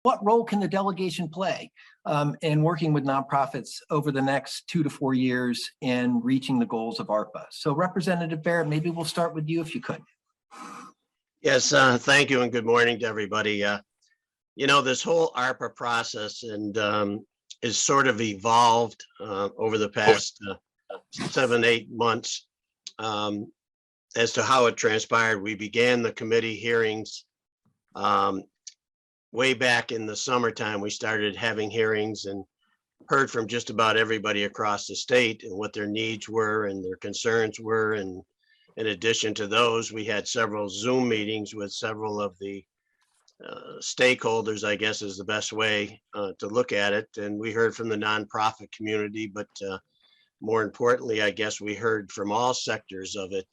what role can the delegation play in working with nonprofits over the next 2 to 4 years in reaching the goals of ARPA? So Representative Barrett, maybe we'll start with you if you could. Yes, thank you and good morning to everybody. This whole ARPA process and is sort of evolved over the past 7-8 months as to how it transpired. We began the committee hearings way back in the summertime. We started having hearings and heard from just about everybody across the state and what their needs were and their concerns were. And in addition to those, we had several Zoom meetings with several of the stakeholders, I guess is the best way to look at it. And we heard from the nonprofit community, but more importantly, I guess we heard from all sectors of it,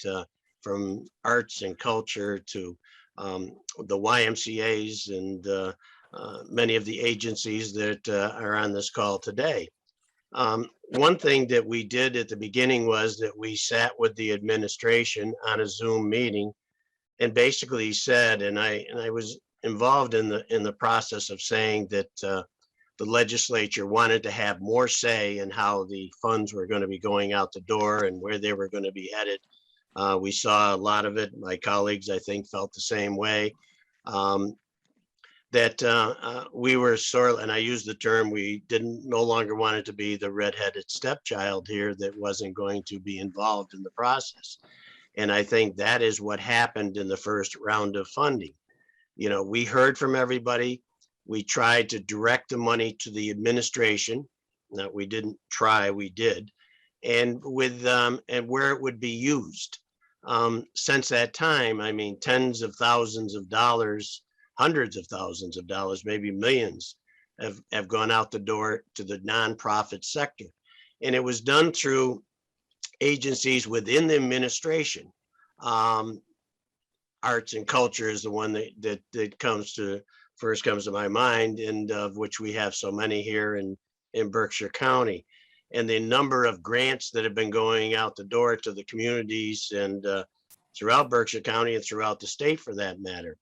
from arts and culture to the YMCAs and many of the agencies that are on this call today. One thing that we did at the beginning was that we sat with the administration on a Zoom meeting and basically said, and I was involved in the process of saying that the legislature wanted to have more say in how the funds were going to be going out the door and where they were going to be headed. We saw a lot of it. My colleagues, I think, felt the same way. That we were sort of, and I use the term, we no longer wanted to be the redheaded stepchild here that wasn't going to be involved in the process. And I think that is what happened in the first round of funding. We heard from everybody. We tried to direct the money to the administration. No, we didn't try, we did. And with and where it would be used. Since that time, I mean, tens of thousands of dollars, hundreds of thousands of dollars, maybe millions have gone out the door to the nonprofit sector. And it was done through agencies within the administration. Arts and culture is the one that first comes to my mind, and of which we have so many here in Berkshire County. And the number of grants that have been going out the door to the communities and throughout Berkshire County and throughout the state for that matter.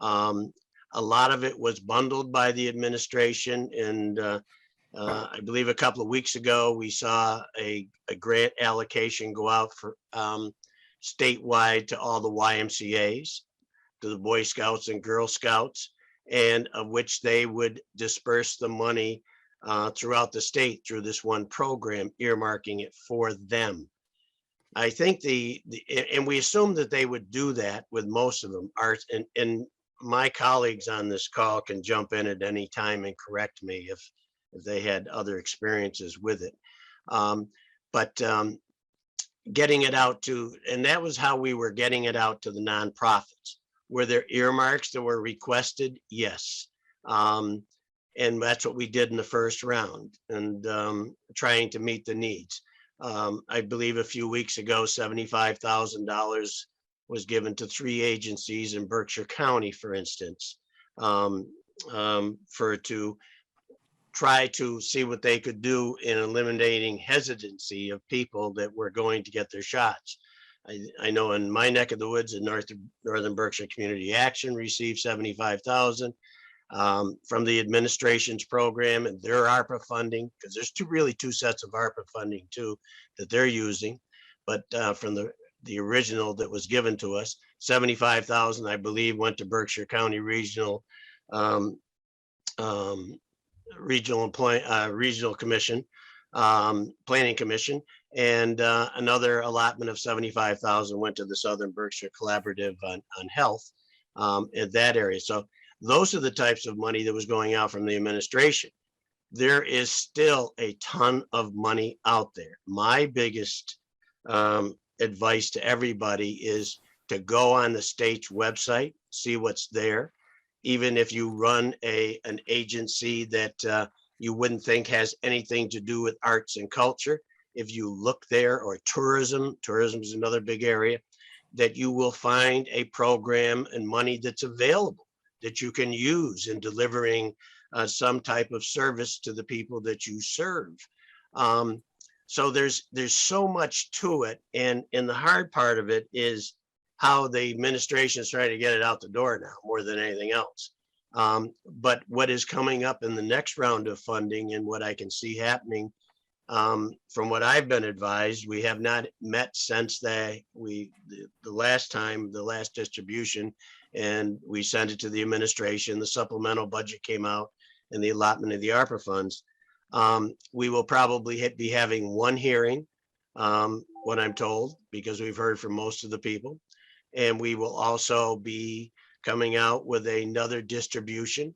A lot of it was bundled by the administration. And I believe a couple of weeks ago, we saw a grant allocation go out for statewide to all the YMCAs, to the Boy Scouts and Girl Scouts, and of which they would disperse the money throughout the state through this one program, earmarking it for them. I think and we assumed that they would do that with most of them. And my colleagues on this call can jump in at any time and correct me if they had other experiences with it. But getting it out and that was how we were getting it out to the nonprofits. Were there earmarks that were requested? Yes. And that's what we did in the first round, and trying to meet the needs. I believe a few weeks ago, $75,000 was given to 3 agencies in Berkshire County, for instance, to try to see what they could do in eliminating hesitancy of people that were going to get their shots. I know in my neck of the woods, in Northern Berkshire Community Action received $75,000 from the administration's program and their ARPA funding, because there's really two sets of ARPA funding too that they're using. But from the original that was given to us, $75,000, I believe, went to Berkshire County Regional Commission, Planning Commission, and another allotment of $75,000 went to the Southern Berkshire Collaborative on Health in that area. So those are the types of money that was going out from the administration. There is still a ton of money out there. My biggest advice to everybody is to go on the state's website, see what's there. Even if you run an agency that you wouldn't think has anything to do with arts and culture, if you look there, or tourism is another big area, that you will find a program and money that's available that you can use in delivering some type of service to the people that you serve. So there's so much to it. And the hard part of it is how the administration is trying to get it out the door now more than anything else. But what is coming up in the next round of funding and what I can see happening, from what I've been advised, we have not met since the last time, the last distribution, and we sent it to the administration. The supplemental budget came out and the allotment of the ARPA funds. We will probably be having one hearing, what I'm told, because we've heard from most of the people. And we will also be coming out with another distribution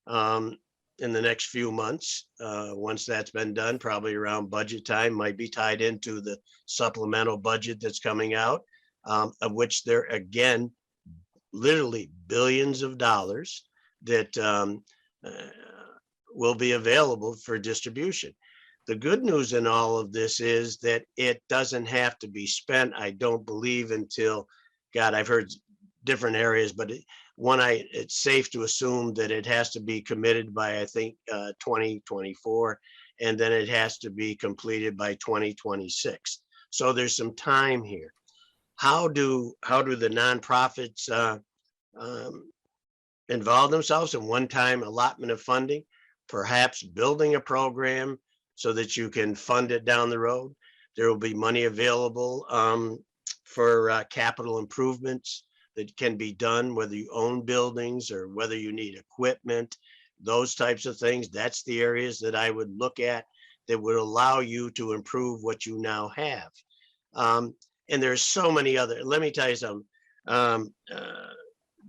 in the next few months. Once that's been done, probably around budget time, might be tied into the supplemental budget that's coming out, of which there again, literally billions of dollars that will be available for distribution. The good news in all of this is that it doesn't have to be spent, I don't believe, until, God, I've heard different areas, but it's safe to assume that it has to be committed by, I think, 2024, and then it has to be completed by 2026. So there's some time here. How do the nonprofits involve themselves in one-time allotment of funding? Perhaps building a program so that you can fund it down the road. There will be money available for capital improvements that can be done, whether you own buildings or whether you need equipment, those types of things. That's the areas that I would look at that would allow you to improve what you now have. And there's so many other, let me tell you something.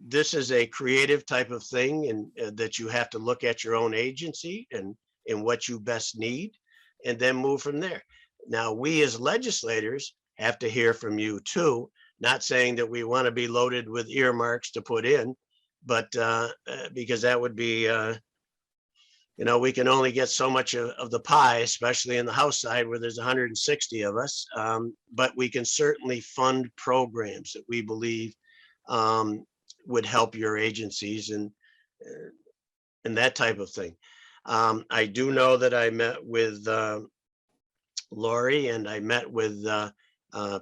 This is a creative type of thing, and that you have to look at your own agency and what you best need, and then move from there. Now, we as legislators have to hear from you too, not saying that we want to be loaded with earmarks to put in, but because that would be, we can only get so much of the pie, especially in the House side where there's 160 of us. But we can certainly fund programs that we believe would help your agencies and that type of thing. I do know that I met with Lori and I met with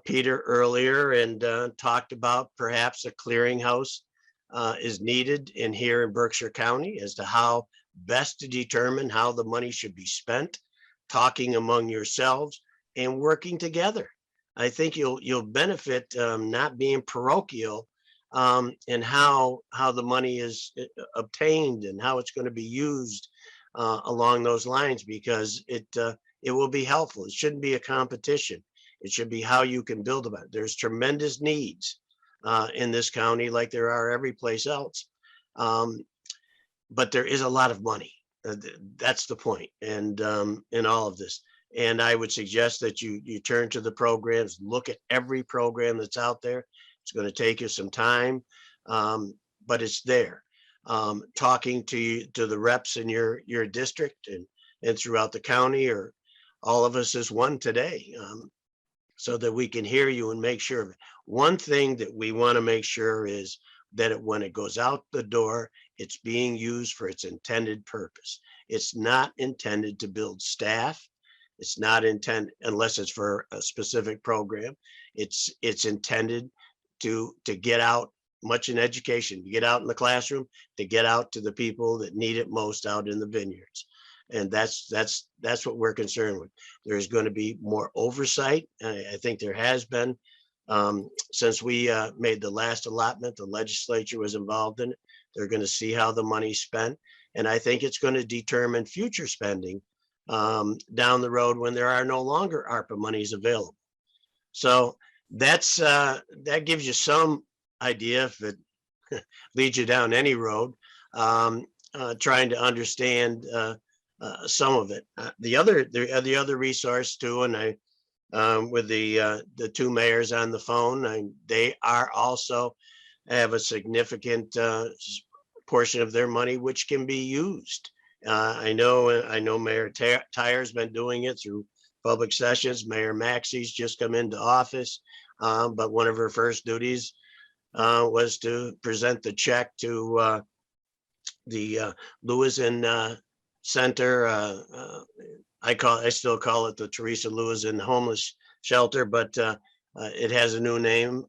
Peter earlier and talked about perhaps a clearinghouse is needed here in Berkshire County as to how best to determine how the money should be spent, talking among yourselves and working together. I think you'll benefit not being parochial and how the money is obtained and how it's going to be used along those lines, because it will be helpful. It shouldn't be a competition. It should be how you can build about it. There's tremendous needs in this county, like there are every place else. But there is a lot of money. That's the point. And in all of this. And I would suggest that you turn to the programs, look at every program that's out there. It's going to take you some time, but it's there. Talking to the reps in your district and throughout the county, or all of us as one today, so that we can hear you and make sure. One thing that we want to make sure is that when it goes out the door, it's being used for its intended purpose. It's not intended to build staff. It's not intended, unless it's for a specific program. It's intended to get out much in education, to get out in the classroom, to get out to the people that need it most out in the vineyards. And that's what we're concerned with. There's going to be more oversight. I think there has been since we made the last allotment. The legislature was involved in it. They're going to see how the money's spent. And I think it's going to determine future spending down the road when there are no longer ARPA monies available. So that gives you some idea, if it leads you down any road, trying to understand some of it. The other resource too, and I with the two mayors on the phone, they are also have a significant portion of their money which can be used. I know Mayor Tyer's been doing it through public sessions. Mayor Maxey's just come into office, but one of her first duties was to present the check to the Lewison Center. I still call it the Teresa Lewison Homeless Shelter, but it has a new name.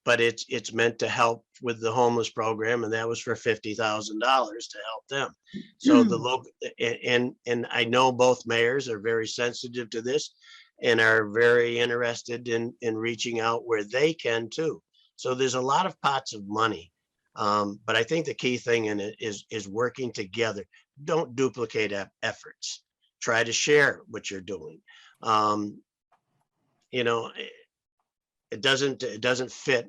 but it's meant to help with the homeless program, and that was for $50,000 to help them. So the local, and I know both mayors are very sensitive to this and are very interested in reaching out where they can too. So there's a lot of pots of money. But I think the key thing in it is working together. Don't duplicate efforts. Try to share what you're doing. You know, it doesn't fit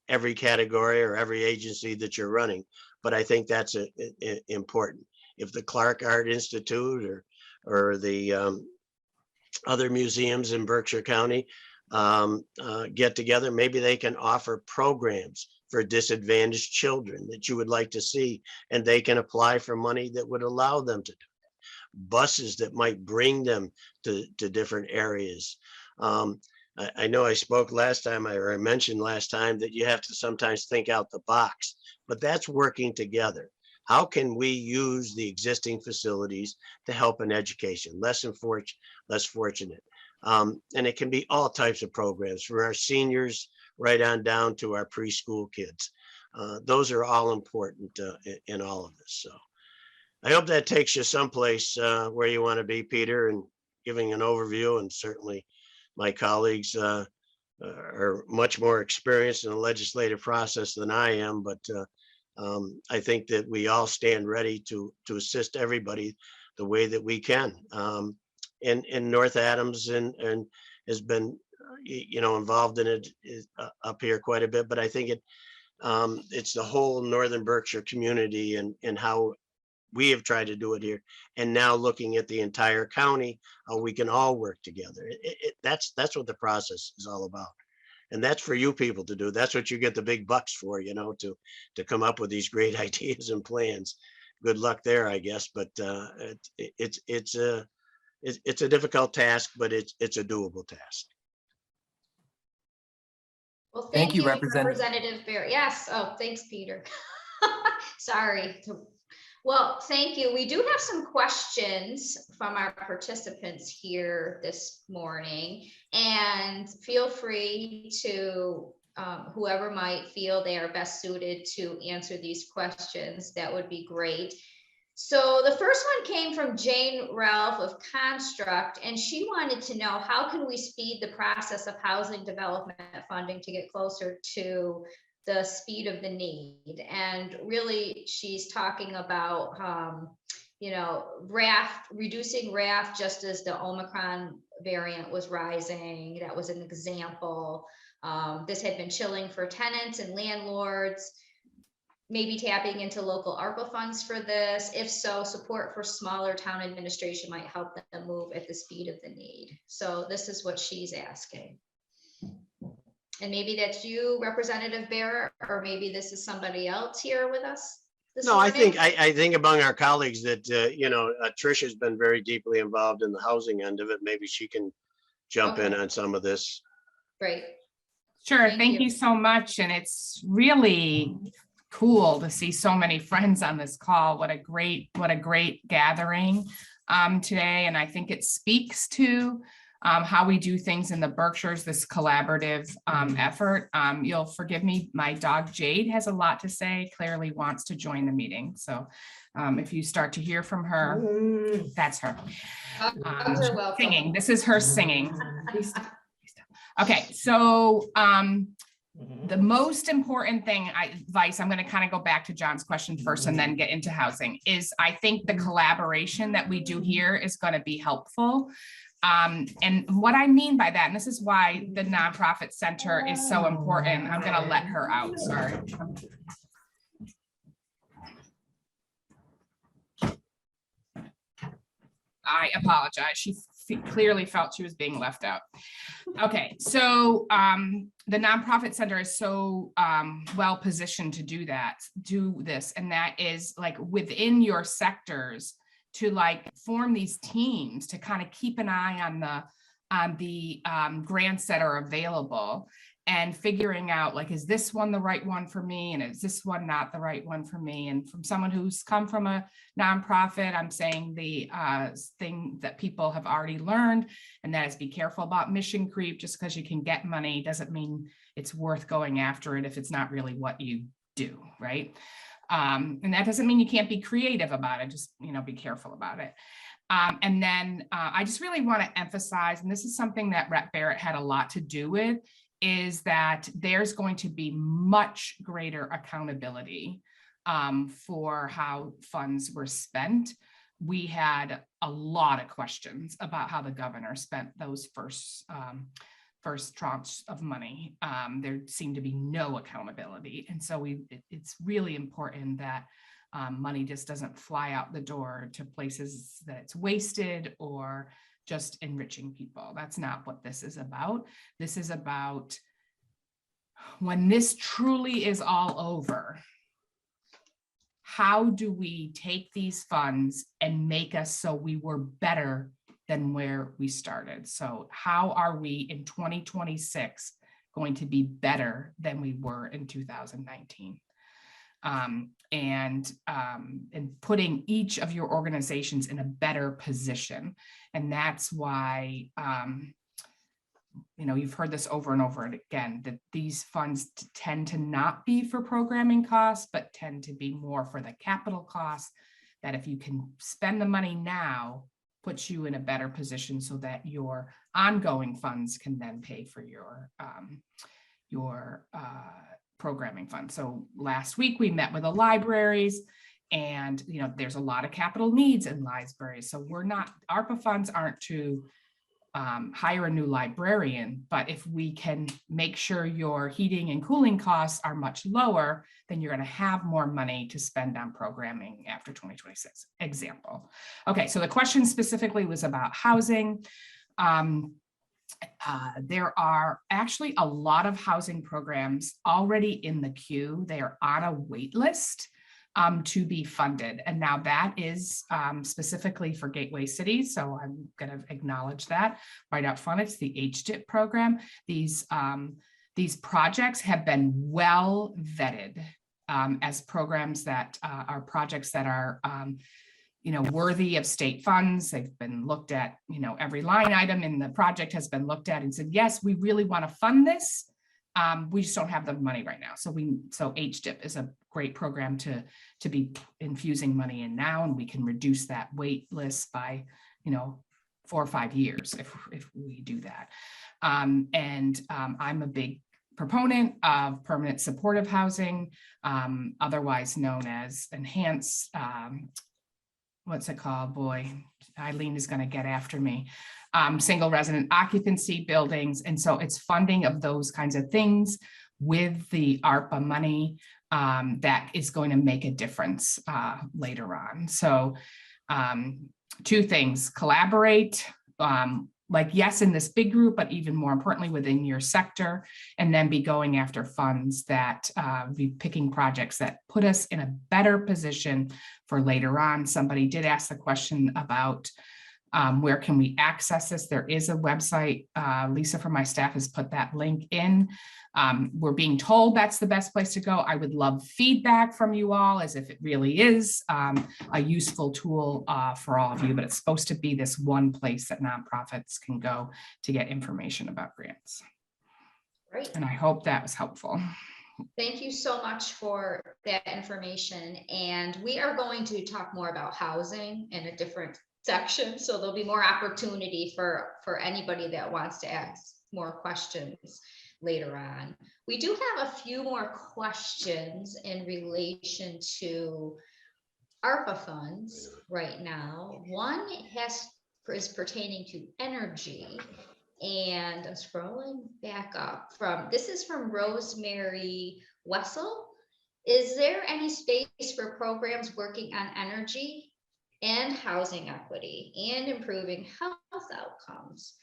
every category or every agency that you're running, but I think that's important. If the Clark Art Institute or the other museums in Berkshire County get together, maybe they can offer programs for disadvantaged children that you would like to see, and they can apply for money that would allow them to do that. Buses that might bring them to different areas. I know I spoke last time, or I mentioned last time, that you have to sometimes think out the box, but that's working together. How can we use the existing facilities to help in education, less fortunate? And it can be all types of programs for our seniors, right on down to our preschool kids. Those are all important in all of this. So I hope that takes you someplace where you want to be, Peter, and giving an overview. And certainly my colleagues are much more experienced in the legislative process than I am, but I think that we all stand ready to assist everybody the way that we can. And North Adams and has been, involved in it up here quite a bit, but I think it's the whole Northern Berkshire community and how we have tried to do it here. And now looking at the entire county, how we can all work together. That's what the process is all about. And that's for you people to do. That's what you get the big bucks for, to come up with these great ideas and plans. Good luck there, I guess. But it's a difficult task, but it's a doable task. Well, Thank you, Representative. Representative Bear. Yes. Oh, thanks, Peter. Sorry. Well, thank you. We do have some questions from our participants here this morning, and feel free to, whoever might feel they are best suited to answer these questions, that would be great. So the first one came from Jane Ralph of Construct, and she wanted to know, how can we speed the process of housing development funding to get closer to the speed of the need? And really, she's talking about, reducing RAF just as the Omicron variant was rising. That was an example. This had been chilling for tenants and landlords. Maybe tapping into local ARPA funds for this. If so, support for smaller town administration might help them move at the speed of the need. So this is what she's asking. And maybe that's you, Representative Bear, or maybe this is somebody else here with us this morning. I think among our colleagues that, Trisha's been very deeply involved in the housing end of it. Maybe she can jump in on some of this. Great. Sure. Thank you so much. And it's really cool to see so many friends on this call. What a great gathering today. And I think it speaks to how we do things in the Berkshires, this collaborative effort. You'll forgive me, my dog Jade has a lot to say, clearly wants to join the meeting. So if you start to hear from her, that's her. Singing. This is her singing. Okay, so the most important thing, advice, I'm going to kind of go back to John's question first and then get into housing, is I think the collaboration that we do here is going to be helpful. And what I mean by that, and this is why the nonprofit center is so important. I'm going to let her out. Sorry. I apologize. She clearly felt she was being left out. Okay, so the nonprofit center is so well positioned to do this, and that is like within your sectors to like form these teams to kind of keep an eye on the grants that are available and figuring out, like, is this one the right one for me? And is this one not the right one for me? And from someone who's come from a nonprofit, I'm saying the thing that people have already learned, and that is be careful about mission creep. Just because you can get money doesn't mean it's worth going after it if it's not really what you do, right? And that doesn't mean you can't be creative about it, just, be careful about it. And then I just really want to emphasize, and this is something that Rep Barrett had a lot to do with, is that there's going to be much greater accountability for how funds were spent. We had a lot of questions about how the governor spent those first tranche of money. There seemed to be no accountability. And so it's really important that money just doesn't fly out the door to places that it's wasted or just enriching people. That's not what this is about. This is about, when this truly is all over, how do we take these funds and make us so we were better than where we started? So how are we in 2026 going to be better than we were in 2019? And putting each of your organizations in a better position. And that's why, you've heard this over and over again, that these funds tend to not be for programming costs, but tend to be more for the capital costs, that if you can spend the money now, puts you in a better position so that your ongoing funds can then pay for your programming fund. So last week we met with the libraries, and there's a lot of capital needs in libraries. So ARPA funds aren't to hire a new librarian, but if we can make sure your heating and cooling costs are much lower, then you're going to have more money to spend on programming after 2026. Example. Okay, so the question specifically was about housing. There are actually a lot of housing programs already in the queue. They are on a wait list to be funded. And now that is specifically for gateway cities. So I'm going to acknowledge that right up front. It's the HDIP program. These projects have been well vetted as programs that are projects that are worthy of state funds. They've been looked at, every line item in the project has been looked at and said, yes, we really want to fund this. We just don't have the money right now. So HDIP is a great program to be infusing money in now, and we can reduce that wait list by, 4 or 5 years if we do that. I'm a big proponent of permanent supportive housing, otherwise known as enhanced, what's it called? Boy, Eileen is going to get after me. Single resident occupancy buildings. And so it's funding of those kinds of things with the ARPA money that is going to make a difference later on. So 2 things: collaborate, yes, in this big group, but even more importantly within your sector, and then be going after funds that be picking projects that put us in a better position for later on. Somebody did ask the question about where can we access this? There is a website. Lisa from my staff has put that link in. We're being told that's the best place to go. I would love feedback from you all as if it really is a useful tool for all of you, but it's supposed to be this one place that nonprofits can go to get information about grants. Great. And I hope that was helpful. Thank you so much for that information. And we are going to talk more about housing in a different section. So there'll be more opportunity for anybody that wants to ask more questions later on. We do have a few more questions in relation to ARPA funds right now. One is pertaining to energy. And I'm scrolling back up this is from Rosemary Wessel. Is there any space for programs working on energy and housing equity and improving health outcomes?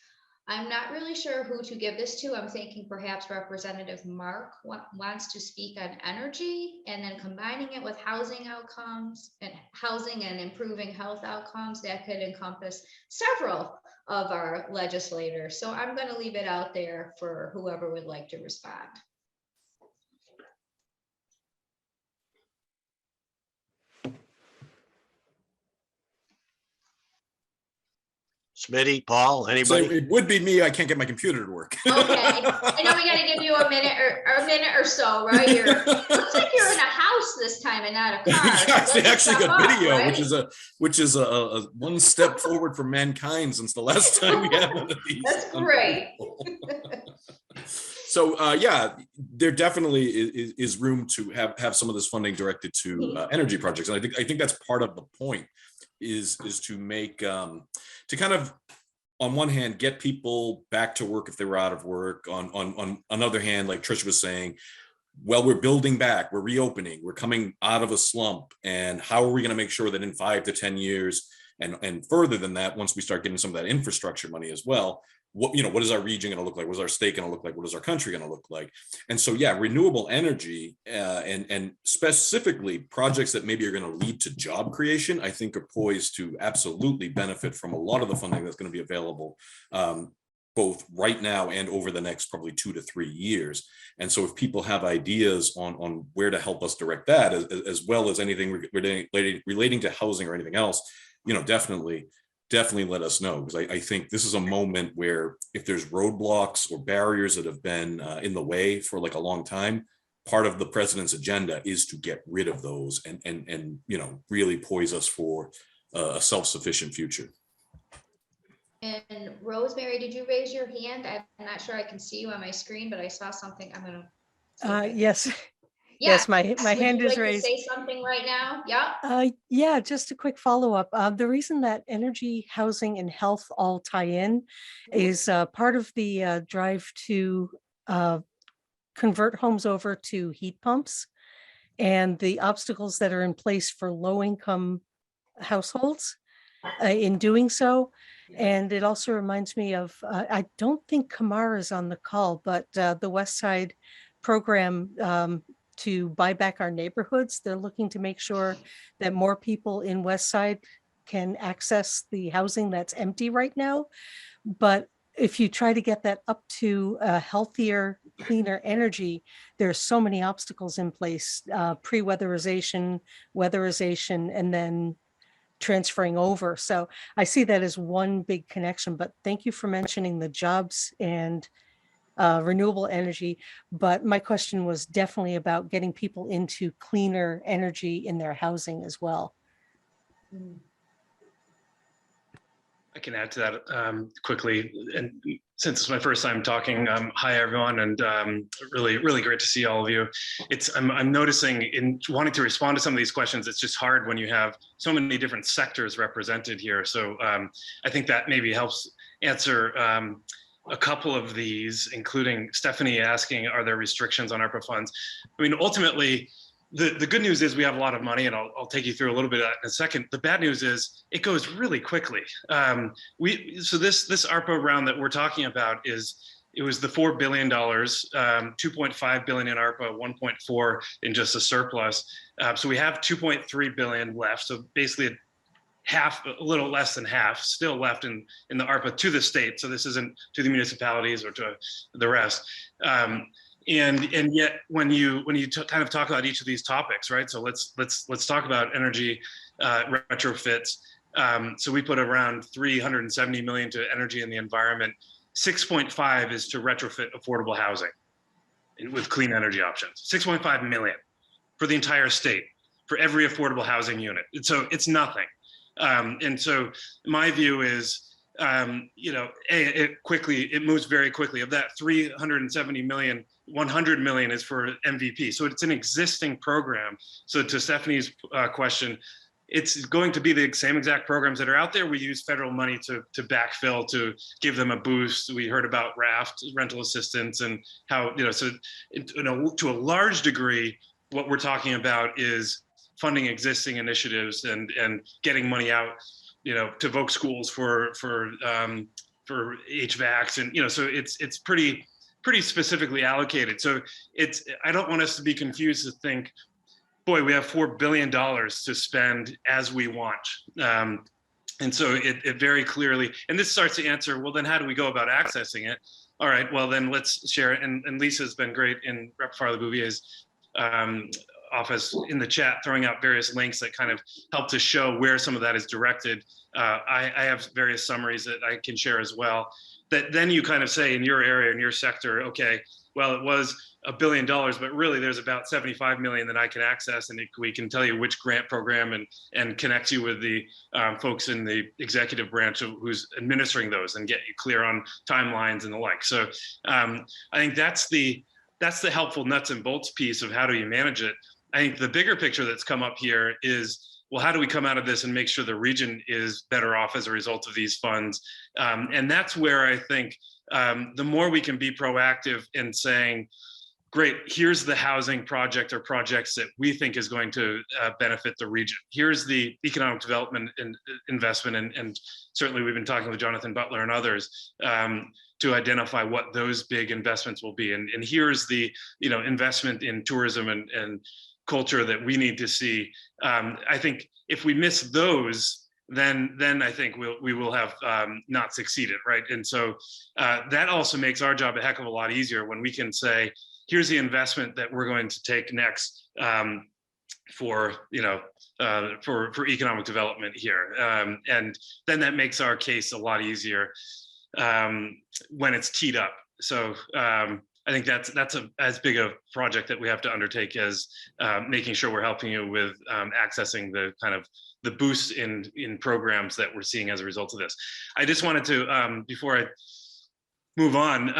I'm not really sure who to give this to. I'm thinking perhaps Representative Mark wants to speak on energy, and then combining it with housing outcomes and housing and improving health outcomes. That could encompass several of our legislators. So I'm going to leave it out there for whoever would like to respond. Smitty, Paul, So anybody? it would be me. I can't get my computer to work. Okay, I know we got to give you a minute or so, right? Looks like you're in a house this time and not a car. Yes, they actually got video, right? which is a one step forward for mankind since the last time we had one of these. That's great. So yeah, there definitely is room to have some of this funding directed to energy projects, and I think that's part of the point is to make to kind of, on one hand, get people back to work if they were out of work. On another hand, like Trish was saying, well, we're building back, we're reopening, we're coming out of a slump, and how are we going to make sure that in 5 to 10 years and further than that, once we start getting some of that infrastructure money as well, what is our region going to look like? What is our state going to look like? What is our country going to look like? And so, yeah, renewable energy and specifically projects that maybe are going to lead to job creation, I think are poised to absolutely benefit from a lot of the funding that's going to be available, both right now and over the next probably 2 to 3 years. And so if people have ideas on where to help us direct that, as well as anything relating to housing or anything else, definitely let us know, because I think this is a moment where if there's roadblocks or barriers that have been in the way for like a long time, part of the president's agenda is to get rid of those and really poise us for a self-sufficient future. And Rosemary, did you raise your hand? I'm not sure I can see you on my screen, but I saw something. I'm gonna. Yes. Yeah. Yes, my hand is raised. Say something right now. Yeah. Yeah, just a quick follow-up. The reason that energy, housing, and health all tie in is part of the drive to convert homes over to heat pumps and the obstacles that are in place for low-income households in doing so. And it also reminds me of, I don't think Kamar is on the call, but the West Side program to buy back our neighborhoods. They're looking to make sure that more people in West Side can access the housing that's empty right now. But if you try to get that up to a healthier, cleaner energy, there's so many obstacles in place, pre-weatherization, weatherization, and then transferring over. So I see that as one big connection, but thank you for mentioning the jobs and renewable energy. But my question was definitely about getting people into cleaner energy in their housing as well. I can add to that quickly. And since it's my first time talking, hi everyone, and really great to see all of you. I'm noticing in wanting to respond to some of these questions, it's just hard when you have so many different sectors represented here. So I think that maybe helps answer a couple of these, including Stephanie asking, are there restrictions on ARPA funds? I mean, ultimately, the good news is we have a lot of money, and I'll take you through a little bit of that in a second. The bad news is it goes really quickly. So this ARPA round that we're talking about it was the $4 billion, 2.5 billion in ARPA, 1.4 in just a surplus. So we have 2.3 billion left. So basically half, a little less than half, still left in the ARPA to the state. So this isn't to the municipalities or to the rest. And yet, when you kind of talk about each of these topics, right? So let's talk about energy retrofits. So we put around 370 million to energy and the environment. 6.5 is to retrofit affordable housing with clean energy options. 6.5 million for the entire state for every affordable housing unit. So it's nothing. And so my view is, it moves very quickly. Of that 370 million, 100 million is for MVP. So it's an existing program. So to Stephanie's question, it's going to be the same exact programs that are out there. We use federal money to backfill, to give them a boost. We heard about RAFT, rental assistance, and how, to a large degree, what we're talking about is funding existing initiatives and getting money out, to Voc schools for HVACs, and so it's pretty specifically allocated. So I don't want us to be confused to think, boy, we have $4 billion to spend as we want. And so it very clearly, and this starts to answer, well, then how do we go about accessing it? All right, well, then let's share it. And Lisa's been great in Rep. Farley-Bouvier's office in the chat, throwing out various links that kind of help to show where some of that is directed. I have various summaries that I can share as well, that then you kind of say in your area, in your sector, okay, well, it was $1 billion, but really there's about 75 million that I can access, and we can tell you which grant program and connect you with the folks in the executive branch who's administering those and get you clear on timelines and the like. So I think that's the helpful nuts and bolts piece of how do you manage it. I think the bigger picture that's come up here is, well, how do we come out of this and make sure the region is better off as a result of these funds? And that's where I think the more we can be proactive in saying, great, here's the housing project or projects that we think is going to benefit the region. Here's the economic development and investment. And certainly we've been talking with Jonathan Butler and others to identify what those big investments will be. And here's the investment in tourism and culture that we need to see. I think if we miss those, then I think we will have not succeeded, right? And so that also makes our job a heck of a lot easier when we can say, here's the investment that we're going to take next for economic development here, and then that makes our case a lot easier when it's teed up. So I think that's as big a project that we have to undertake as making sure we're helping you with accessing the kind of the boost in programs that we're seeing as a result of this. I just wanted to, before I move on,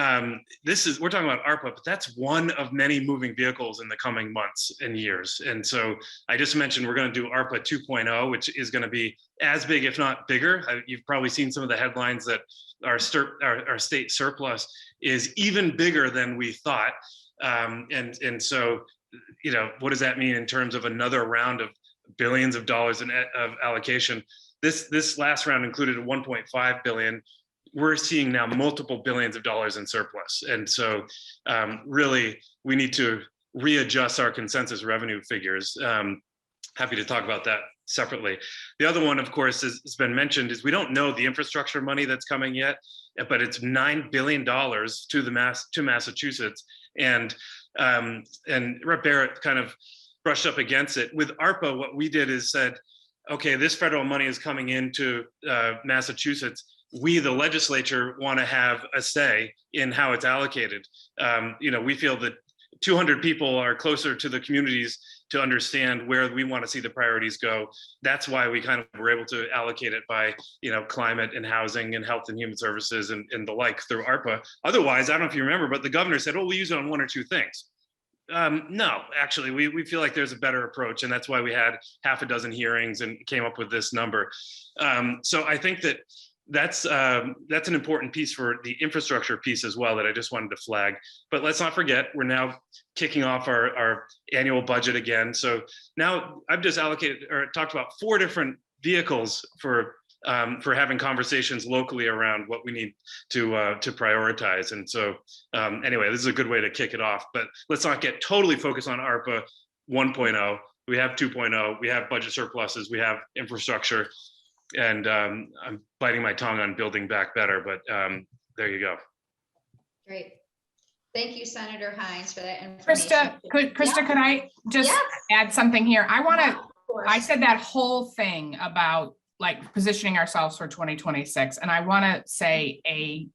we're talking about ARPA, but that's one of many moving vehicles in the coming months and years. And so I just mentioned we're going to do ARPA 2.0, which is going to be as big, if not bigger. You've probably seen some of the headlines that our state surplus is even bigger than we thought. And so, what does that mean in terms of another round of billions of dollars of allocation? This last round included a 1.5 billion. We're seeing now multiple billions of dollars in surplus. And so really, we need to readjust our consensus revenue figures. Happy to talk about that separately. The other one, of course, has been mentioned, is we don't know the infrastructure money that's coming yet, but it's $9 billion to Massachusetts. And Rep. Barrett kind of brushed up against it. With ARPA, what we did is said, okay, this federal money is coming into Massachusetts. We, the legislature, want to have a say in how it's allocated. We feel that 200 people are closer to the communities to understand where we want to see the priorities go. That's why we kind of were able to allocate it by, climate and housing and health and human services and the like through ARPA. Otherwise, I don't know if you remember, but the governor said, oh, we'll use it on one or two things. No, actually, we feel like there's a better approach, and that's why we had half a dozen hearings and came up with this number. So I think that's an important piece for the infrastructure piece as well that I just wanted to flag. But let's not forget, we're now kicking off our annual budget again. So now I've just talked about 4 different vehicles for having conversations locally around what we need to prioritize. And so anyway, this is a good way to kick it off, but let's not get totally focused on ARPA 1.0. We have 2.0, we have budget surpluses, we have infrastructure, and I'm biting my tongue on building back better, but there you go. Great. Thank you, Senator Hines, for that information. Krista, could I just add something here? I said that whole thing about like positioning ourselves for 2026. And I want to say a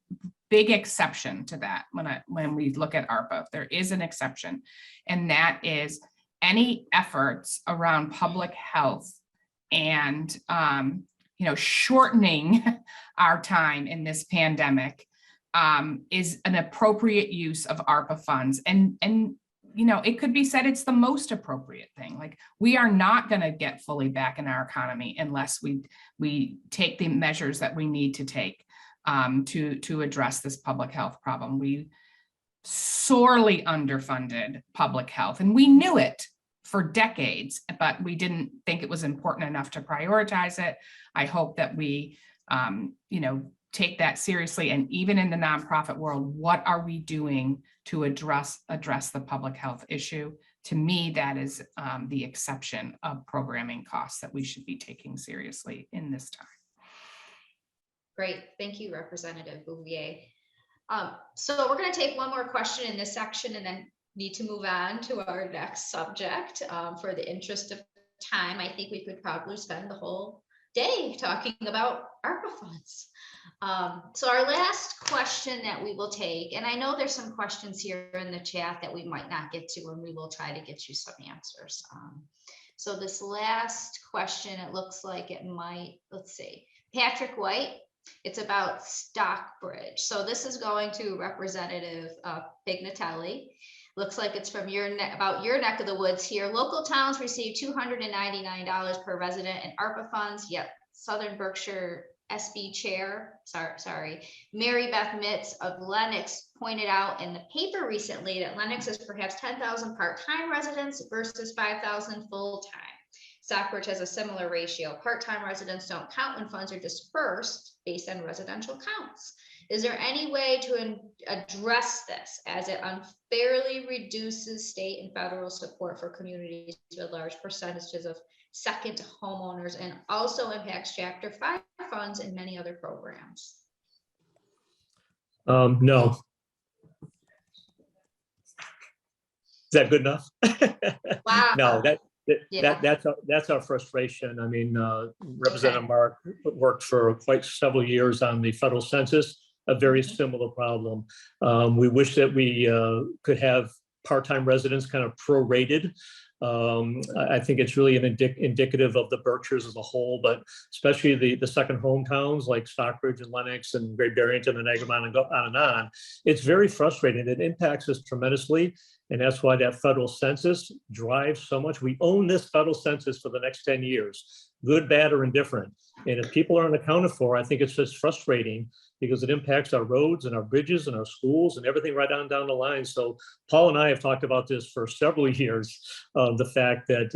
big exception to that when we look at ARPA. There is an exception, and that is any efforts around public health and shortening our time in this pandemic is an appropriate use of ARPA funds. And it could be said it's the most appropriate thing. Like, we are not going to get fully back in our economy unless we take the measures that we need to take to address this public health problem. We sorely underfunded public health, and we knew it for decades, but we didn't think it was important enough to prioritize it. I hope that we, take that seriously. And even in the nonprofit world, what are we doing to address the public health issue? To me, that is the exception of programming costs that we should be taking seriously in this time. Great. Thank you, Representative Bouvier. So we're going to take one more question in this section and then need to move on to our next subject. For the interest of time, I think we could probably spend the whole day talking about ARPA funds. So our last question that we will take, and I know there's some questions here in the chat that we might not get to, and we will try to get you some answers. So this last question, it looks like it might, let's see, Patrick White. It's about Stockbridge. So this is going to Representative Pignatelli. Looks like it's from about your neck of the woods here. Local towns receive $299 per resident in ARPA funds, yet Southern Berkshire SB Chair, Mary Beth Mitz of Lenox pointed out in the paper recently that Lenox is perhaps 10,000 part-time residents versus 5,000 full-time. Stockbridge has a similar ratio. Part-time residents don't count when funds are dispersed based on residential counts. Is there any way to address this, as it unfairly reduces state and federal support for communities with large percentages of second homeowners and also impacts Chapter 5 funds and many other programs? No. Is that good enough? Wow. No, Yeah. that's our frustration. I mean, Representative Mark worked for quite several years on the federal census, a very similar problem. We wish that we could have part-time residents kind of prorated. I think it's really an indicative of the Berkshires as a whole, but especially the second hometowns like Stockbridge and Lenox and Great Barrington and Egremont and go on and on. It's very frustrating. It impacts us tremendously. And that's why that federal census drives so much. We own this federal census for the next 10 years, good, bad, or indifferent. And if people aren't accounted for, I think it's just frustrating because it impacts our roads and our bridges and our schools and everything right on down the line. So Paul and I have talked about this for several years, the fact that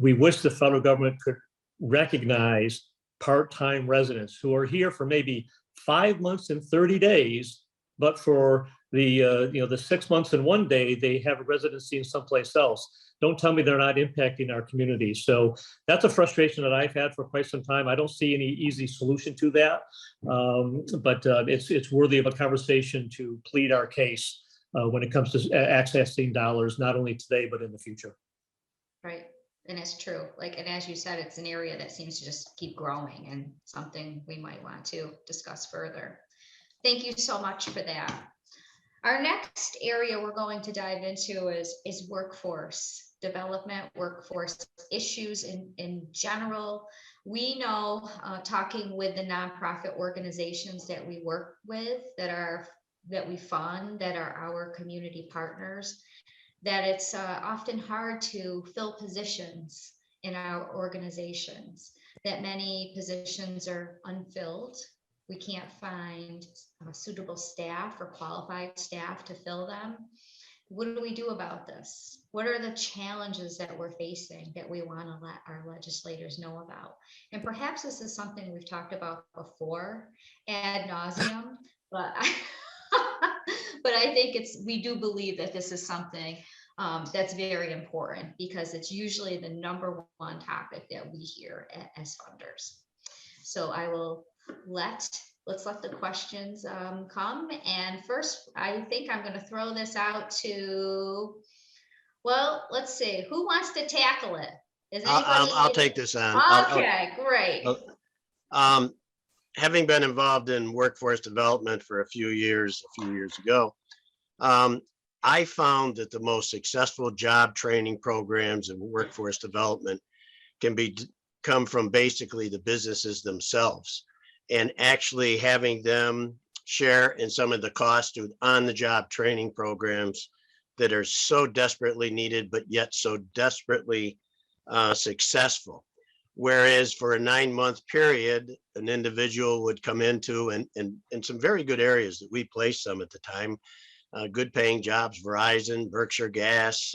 we wish the federal government could recognize part-time residents who are here for maybe 5 months and 30 days, but for the 6 months and 1 day, they have a residency in someplace else. Don't tell me they're not impacting our community. So that's a frustration that I've had for quite some time. I don't see any easy solution to that, but it's worthy of a conversation to plead our case when it comes to accessing dollars, not only today, but in the future. Right. And it's true. And as you said, it's an area that seems to just keep growing and something we might want to discuss further. Thank you so much for that. Our next area we're going to dive into is workforce development, workforce issues in general. We know, talking with the nonprofit organizations that we work with, that we fund, that are our community partners, that it's often hard to fill positions in our organizations, that many positions are unfilled. We can't find suitable staff or qualified staff to fill them. What do we do about this? What are the challenges that we're facing that we want to let our legislators know about? And perhaps this is something we've talked about before ad nauseum, but I think we do believe that this is something that's very important because it's usually the number one topic that we hear as funders. So I will let's let the questions come. And first, I think I'm going to throw this out to, well, let's see, who wants to tackle it? I'll take this on. Okay, great. Having been involved in workforce development for a few years ago, I found that the most successful job training programs and workforce development can come from basically the businesses themselves, and actually having them share in some of the costs of on-the-job training programs that are so desperately needed, but yet so desperately successful. Whereas for a 9-month period, an individual would come into, and in some very good areas that we placed some at the time, good paying jobs, Verizon, Berkshire Gas,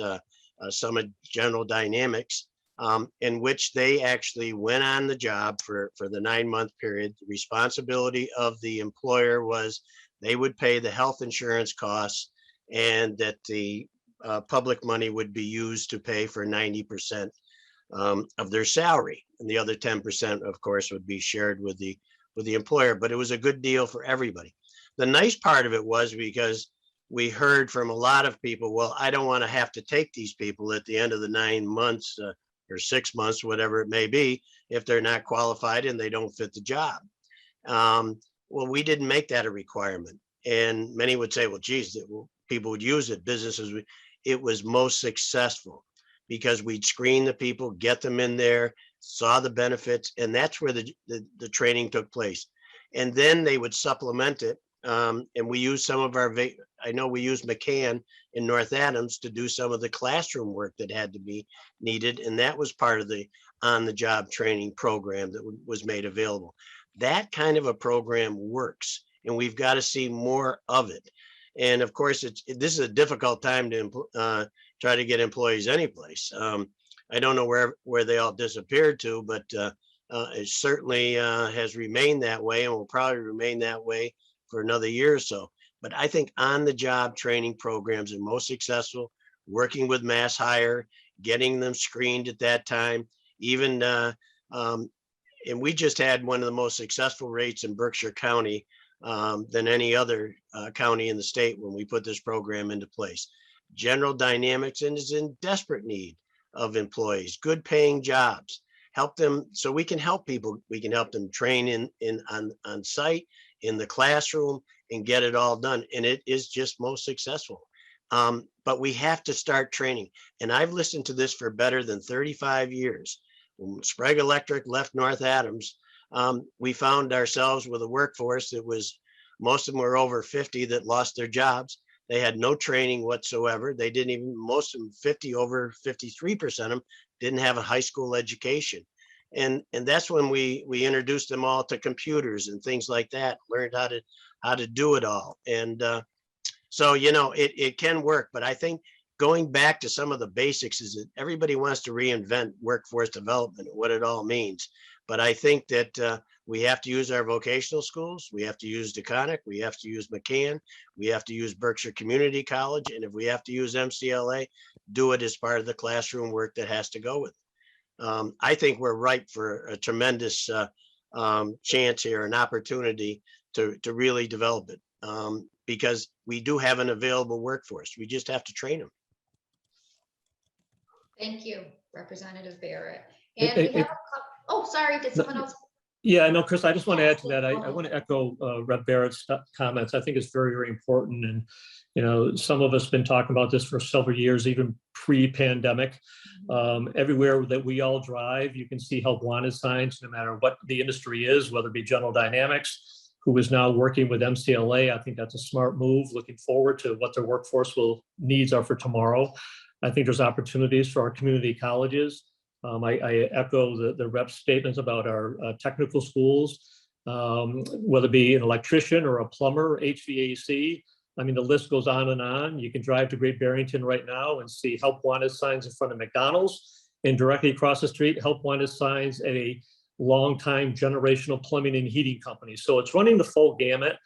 some of General Dynamics, in which they actually went on the job for the 9-month period. The responsibility of the employer was they would pay the health insurance costs, and that the public money would be used to pay for 90% of their salary. And the other 10%, of course, would be shared with the with the employer, but it was a good deal for everybody. The nice part of it was because we heard from a lot of people, well, I don't want to have to take these people at the end of the 9 months or 6 months, whatever it may be, if they're not qualified and they don't fit the job. Well, we didn't make that a requirement. And many would say, well, geez, people would use it, businesses. It was most successful because we'd screen the people, get them in there, saw the benefits, and that's where the training took place. And then they would supplement it. And we used some of our, I know we used McCann in North Adams to do some of the classroom work that had to be needed. And that was part of the on-the-job training program that was made available. That kind of a program works, and we've got to see more of it. And of course, this is a difficult time to try to get employees anyplace. I don't know where they all disappeared to, but it certainly has remained that way and will probably remain that way for another year or so. But I think on-the-job training programs are most successful, working with mass hire, getting them screened at that time, even, and we just had one of the most successful rates in Berkshire County than any other county in the state when we put this program into place. General Dynamics is in desperate need of employees, good paying jobs. Help them so we can help people. We can help them train on site, in the classroom, and get it all done. And it is just most successful. But we have to start training. And I've listened to this for better than 35 years. When Sprague Electric left North Adams, we found ourselves with a workforce that was, most of them were over 50 that lost their jobs. They had no training whatsoever. They didn't even, most of them, over 53% of them didn't have a high school education. And that's when we introduced them all to computers and things like that, learned how to do it all. And so, you know, it can work, but I think going back to some of the basics is that everybody wants to reinvent workforce development and what it all means. But I think that we have to use our vocational schools. We have to use Taconic. We have to use McCann. We have to use Berkshire Community College. And if we have to use MCLA, do it as part of the classroom work that has to go with it. I think we're ripe for a tremendous chance here, an opportunity to really develop it because we do have an available workforce. We just have to train them. Thank you, Representative Barrett. And we have a couple, oh, sorry, did someone else? Yeah, no, Chris, I just want to add to that. I want to echo Rep. Barrett's comments. I think it's very, very important. And, you know, some of us have been talking about this for several years, even pre-pandemic. Everywhere that we all drive, you can see help wanted signs, no matter what the industry is, whether it be General Dynamics, who is now working with MCLA. I think that's a smart move, looking forward to what their workforce needs are for tomorrow. I think there's opportunities for our community colleges. I echo the rep's statements about our technical schools, whether it be an electrician or a plumber, HVAC. I mean, the list goes on and on. You can drive to Great Barrington right now and see help wanted signs in front of McDonald's, and directly across the street, help wanted signs at a longtime generational plumbing and heating company. So it's running the full gamut.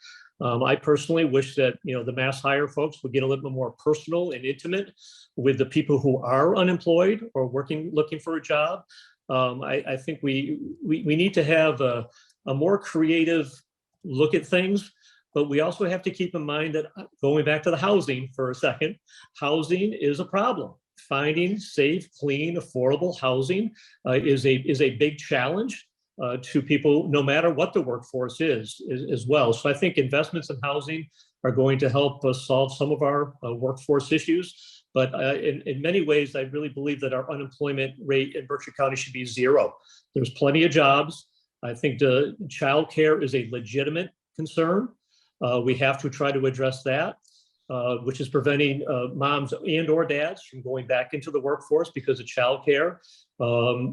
I personally wish that, you know, the mass hire folks would get a little bit more personal and intimate with the people who are unemployed or looking for a job. I think we need to have a more creative look at things, but we also have to keep in mind that, going back to the housing for a second, housing is a problem. Finding safe, clean, affordable housing is a big challenge to people, no matter what the workforce is as well. So I think investments in housing are going to help us solve some of our workforce issues. But in many ways, I really believe that our unemployment rate in Berkshire County should be zero. There's plenty of jobs. I think the childcare is a legitimate concern. We have to try to address that, which is preventing moms and or dads from going back into the workforce because of childcare.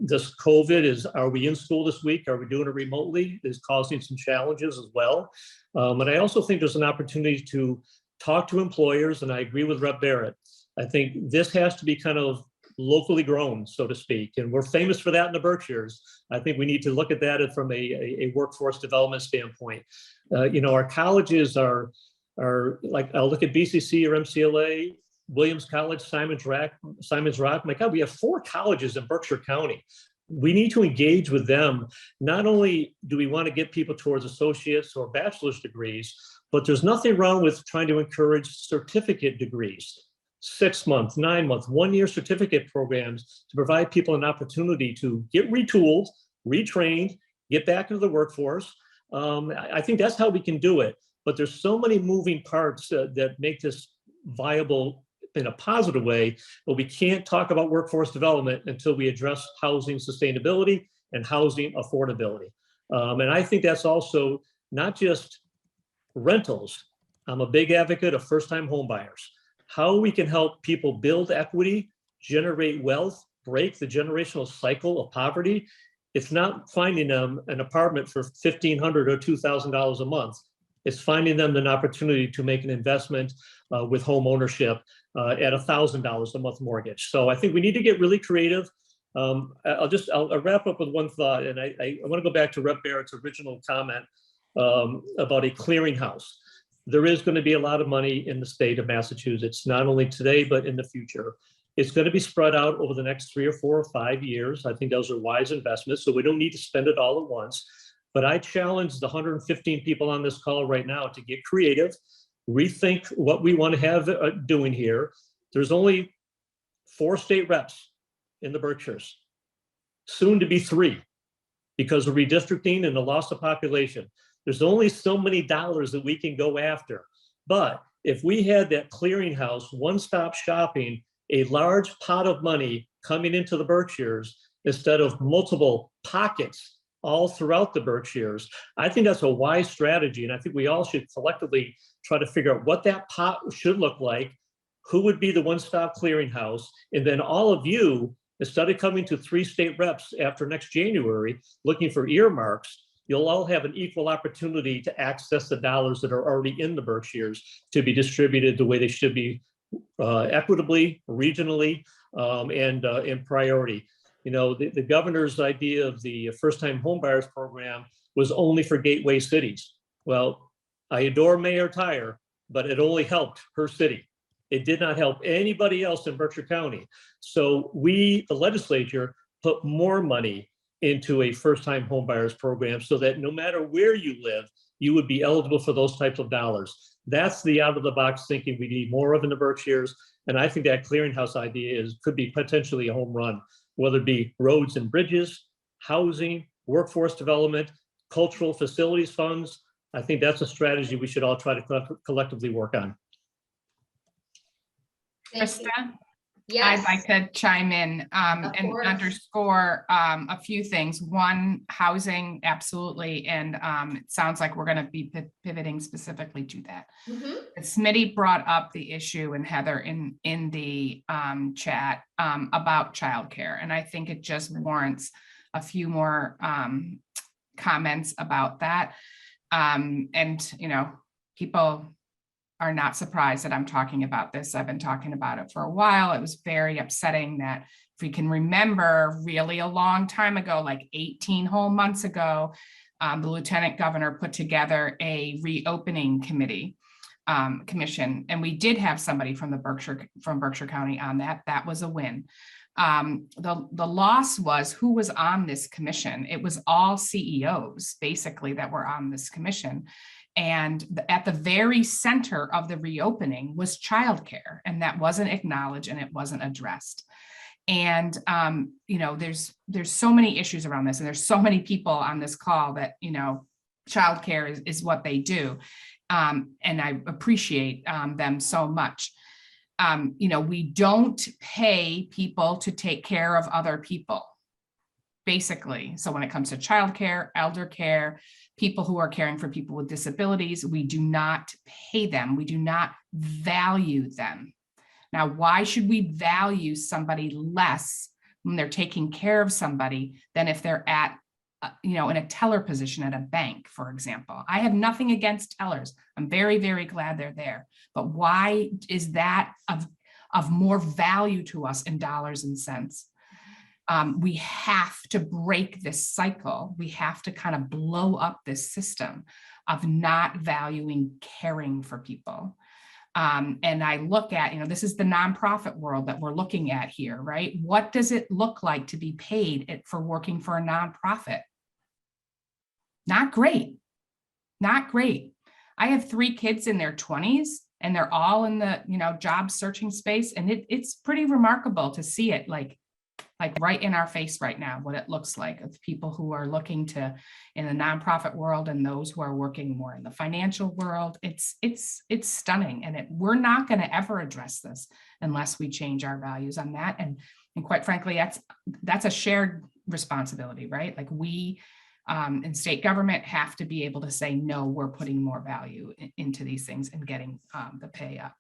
This COVID are we in school this week? Are we doing it remotely? Is causing some challenges as well. And I also think there's an opportunity to talk to employers, and I agree with Rep. Barrett. I think this has to be kind of locally grown, so to speak, and we're famous for that in the Berkshires. I think we need to look at that from a workforce development standpoint. You know, our colleges are like, I'll look at BCC or MCLA, Williams College, Simon's Rock. My God, we have 4 colleges in Berkshire County. we need to engage with them. Not only do we want to get people towards associates or bachelor's degrees, but there's nothing wrong with trying to encourage certificate degrees, 6-month, 9-month, 1-year certificate programs to provide people an opportunity to get retooled, retrained, get back into the workforce. I think that's how we can do it. But there's so many moving parts that make this viable in a positive way, but we can't talk about workforce development until we address housing sustainability and housing affordability. And I think that's also not just rentals. I'm a big advocate of first-time home buyers. How we can help people build equity, generate wealth, break the generational cycle of poverty. It's not finding them an apartment for $1,500 or $2,000 a month. It's finding them an opportunity to make an investment with home ownership at $1,000 a month mortgage. So I think we need to get really creative. I'll wrap up with one thought, and I want to go back to Rep. Barrett's original comment about a clearinghouse. There is going to be a lot of money in the state of Massachusetts, not only today, but in the future. It's going to be spread out over the next 3 or 4 or 5 years. I think those are wise investments, so we don't need to spend it all at once. But I challenge the 115 people on this call right now to get creative, rethink what we want to have doing here. There's only 4 state reps in the Berkshires, soon to be 3, because of redistricting and the loss of population. There's only so many dollars that we can go after. But if we had that clearinghouse, one-stop shopping, a large pot of money coming into the Berkshires instead of multiple pockets all throughout the Berkshires, I think that's a wise strategy. And I think we all should collectively try to figure out what that pot should look like, who would be the one-stop clearinghouse, and then all of you, instead of coming to 3 state reps after next January looking for earmarks, you'll all have an equal opportunity to access the dollars that are already in the Berkshires to be distributed the way they should be, equitably, regionally, and in priority. You know, the governor's idea of the first-time homebuyers program was only for gateway cities. Well, I adore Mayor Tyre, but it only helped her city. It did not help anybody else in Berkshire County. So we, the legislature, put more money into a first-time homebuyers program so that no matter where you live, you would be eligible for those types of dollars. That's the out-of-the-box thinking we need more of in the Berkshires. And I think that clearinghouse idea could be potentially a home run, whether it be roads and bridges, housing, workforce development, cultural facilities funds. I think that's a strategy we should all try to collectively work on. Krista? Yes. I'd like to chime in and course. underscore a few things. One, housing, absolutely. And it sounds like we're going to be pivoting specifically to that. Smitty brought up the issue, and Heather in the chat about childcare. And I think it just warrants a few more comments about that. And, you know, people are not surprised that I'm talking about this. I've been talking about it for a while. It was very upsetting that, if we can remember, really a long time ago, like 18 whole months ago, the Lieutenant Governor put together a reopening commission, and we did have somebody from Berkshire County on that. That was a win. The loss was who was on this commission. It was all CEOs basically that were on this commission. And at the very center of the reopening was childcare, and that wasn't acknowledged and it wasn't addressed. And you know, there's so many issues around this, and there's so many people on this call that, you know, childcare is what they do, and I appreciate them so much. You know, we don't pay people to take care of other people, basically. So when it comes to childcare, elder care, people who are caring for people with disabilities, we do not pay them. We do not value them. Now, why should we value somebody less when they're taking care of somebody than if they're at, you know, in a teller position at a bank, for example? I have nothing against tellers. I'm very, very glad they're there. But why is that of more value to us in dollars and cents? We have to break this cycle. We have to kind of blow up this system of not valuing caring for people. And I look at, this is the nonprofit world that we're looking at here, right? What does it look like to be paid for working for a nonprofit? Not great. Not great. I have 3 kids in their 20s and they're all in the, job searching space. And it's pretty remarkable to see it like right in our face right now, what it looks like of people who are looking to in the nonprofit world and those who are working more in the financial world. It's stunning. And we're not going to ever address this unless we change our values on that. And quite frankly, that's a shared responsibility, right? Like we in state government have to be able to say, no, we're putting more value into these things and getting the pay up.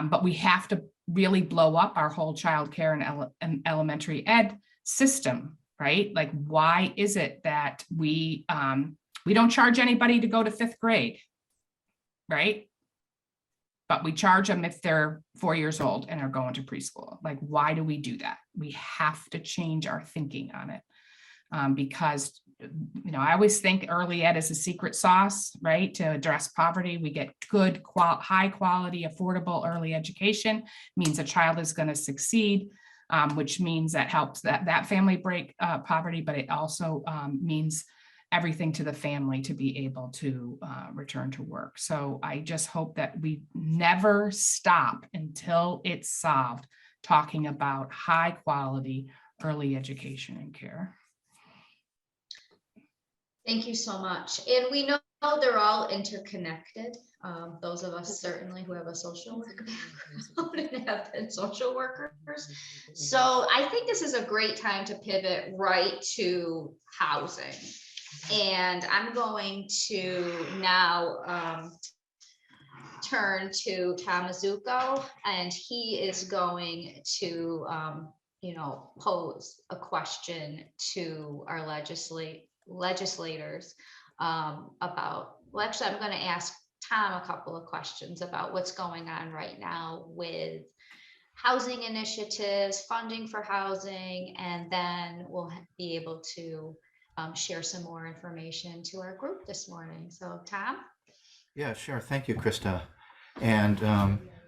But we have to really blow up our whole childcare and elementary ed system, right? Like, why is it that we don't charge anybody to go to 5th grade, right? But we charge them if they're 4 years old and are going to preschool. Like, why do we do that? We have to change our thinking on it because I always think early ed is a secret sauce, right? To address poverty, we get good, high quality, affordable early education, means a child is going to succeed, which means that helps that family break poverty, but it also means everything to the family to be able to return to work. So I just hope that we never stop until it's solved talking about high quality early education and care. Thank you so much. And we know they're all interconnected. Those of us certainly who have a social work background and have been social workers. So I think this is a great time to pivot right to housing. And I'm going to now turn to Tom Mazzucco, and he is going to pose a question to our legislators about, well, actually, I'm going to ask Tom a couple of questions about what's going on right now with housing initiatives, funding for housing, and then we'll be able to share some more information to our group this morning. So, Tom? Yeah, sure. Thank you, Krista. And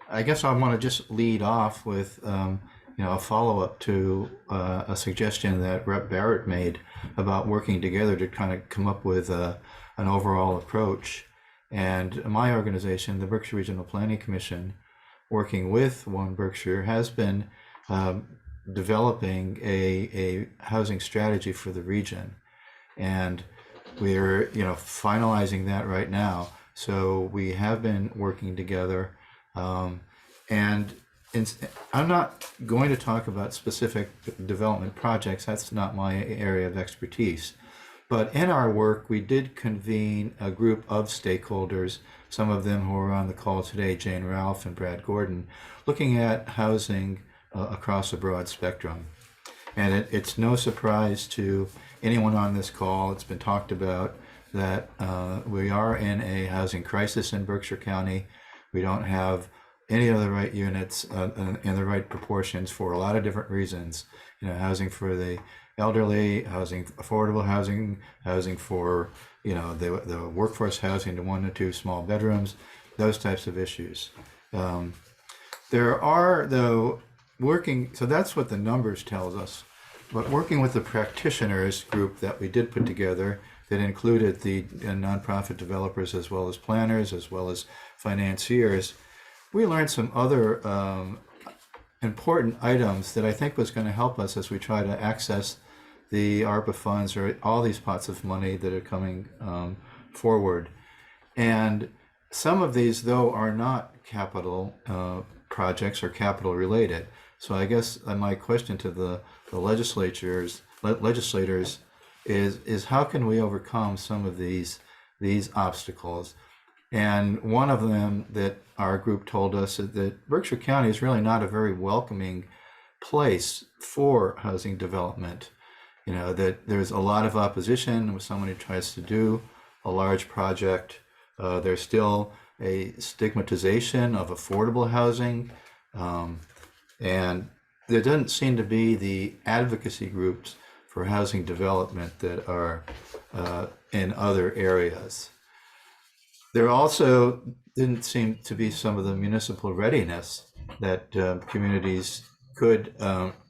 I guess I want to just lead off with a follow-up to a suggestion that Rep. Barrett made about working together to kind of come up with an overall approach. And my organization, the Berkshire Regional Planning Commission, working with One Berkshire, has been developing a housing strategy for the region. And we're finalizing that right now. So we have been working together, and I'm not going to talk about specific development projects. That's not my area of expertise. But in our work, we did convene a group of stakeholders, some of them who are on the call today, Jane Ralph and Brad Gordon, looking at housing across a broad spectrum. And it's no surprise to anyone on this call, it's been talked about, that we are in a housing crisis in Berkshire County. We don't have any of the right units in the right proportions for a lot of different reasons. Housing for the elderly, housing, affordable housing, housing for the workforce housing to 1 to 2 small bedrooms, those types of issues. There are, though, so that's what the numbers tells us. But working with the practitioners group that we did put together, that included the nonprofit developers as well as planners as well as financiers, we learned some other important items that I think was going to help us as we try to access the ARPA funds or all these pots of money that are coming forward. And some of these, though, are not capital projects or capital related. So I guess my question to the legislators is how can we overcome some of these obstacles? And one of them that our group told us is that Berkshire County is really not a very welcoming place for housing development. That there's a lot of opposition when someone who tries to do a large project. There's still a stigmatization of affordable housing. And there doesn't seem to be the advocacy groups for housing development that are in other areas. there also didn't seem to be some of the municipal readiness that communities could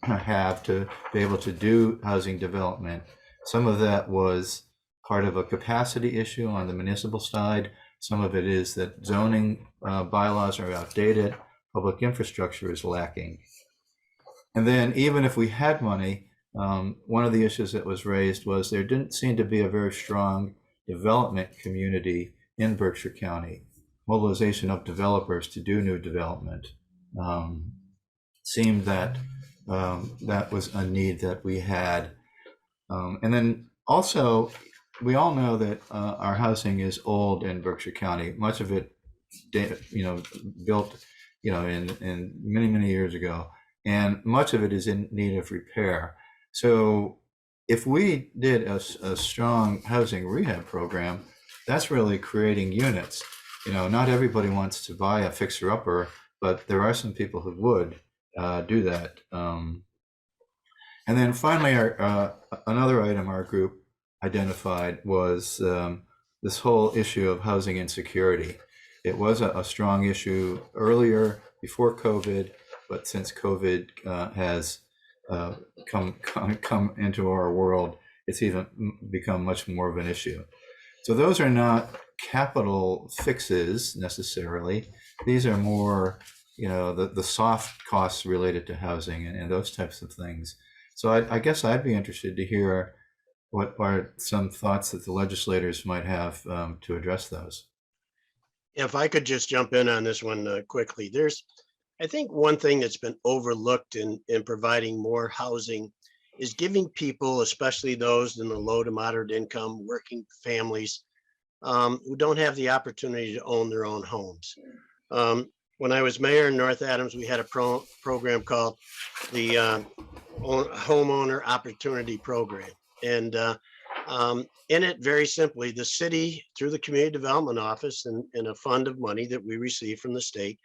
have to be able to do housing development. Some of that was part of a capacity issue on the municipal side. Some of it is that zoning bylaws are outdated, public infrastructure is lacking. And then even if we had money, one of the issues that was raised was there didn't seem to be a very strong development community in Berkshire County. Mobilization of developers to do new development seemed that that was a need that we had. And then also, we all know that our housing is old in Berkshire County. Much of it, built, in many, many years ago, and much of it is in need of repair. So if we did a strong housing rehab program, that's really creating units. Not everybody wants to buy a fixer-upper, but there are some people who would do that. And then finally, another item our group identified was this whole issue of housing insecurity. It was a strong issue earlier, before COVID, but since COVID has come into our world, it's even become much more of an issue. So those are not capital fixes necessarily. These are more, the soft costs related to housing and those types of things. So I guess I'd be interested to hear what are some thoughts that the legislators might have to address those. If I could just jump in on this one quickly, I think one thing that's been overlooked in providing more housing is giving people, especially those in the low to moderate income working families, who don't have the opportunity to own their own homes. When I was mayor in North Adams, we had a program called the Homeowner Opportunity Program. And in it, very simply, the city, through the Community Development Office and a fund of money that we received from the state,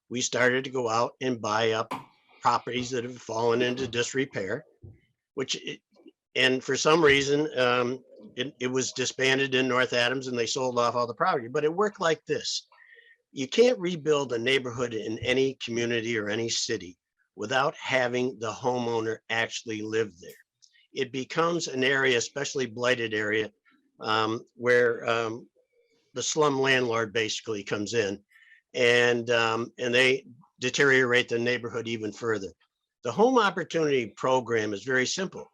we started to go out and buy up properties that have fallen into disrepair, and for some reason, it was disbanded in North Adams and they sold off all the property. But it worked like this. You can't rebuild a neighborhood in any community or any city without having the homeowner actually live there. It becomes an area, especially blighted area, where the slum landlord basically comes in and they deteriorate the neighborhood even further. The Home Opportunity Program is very simple.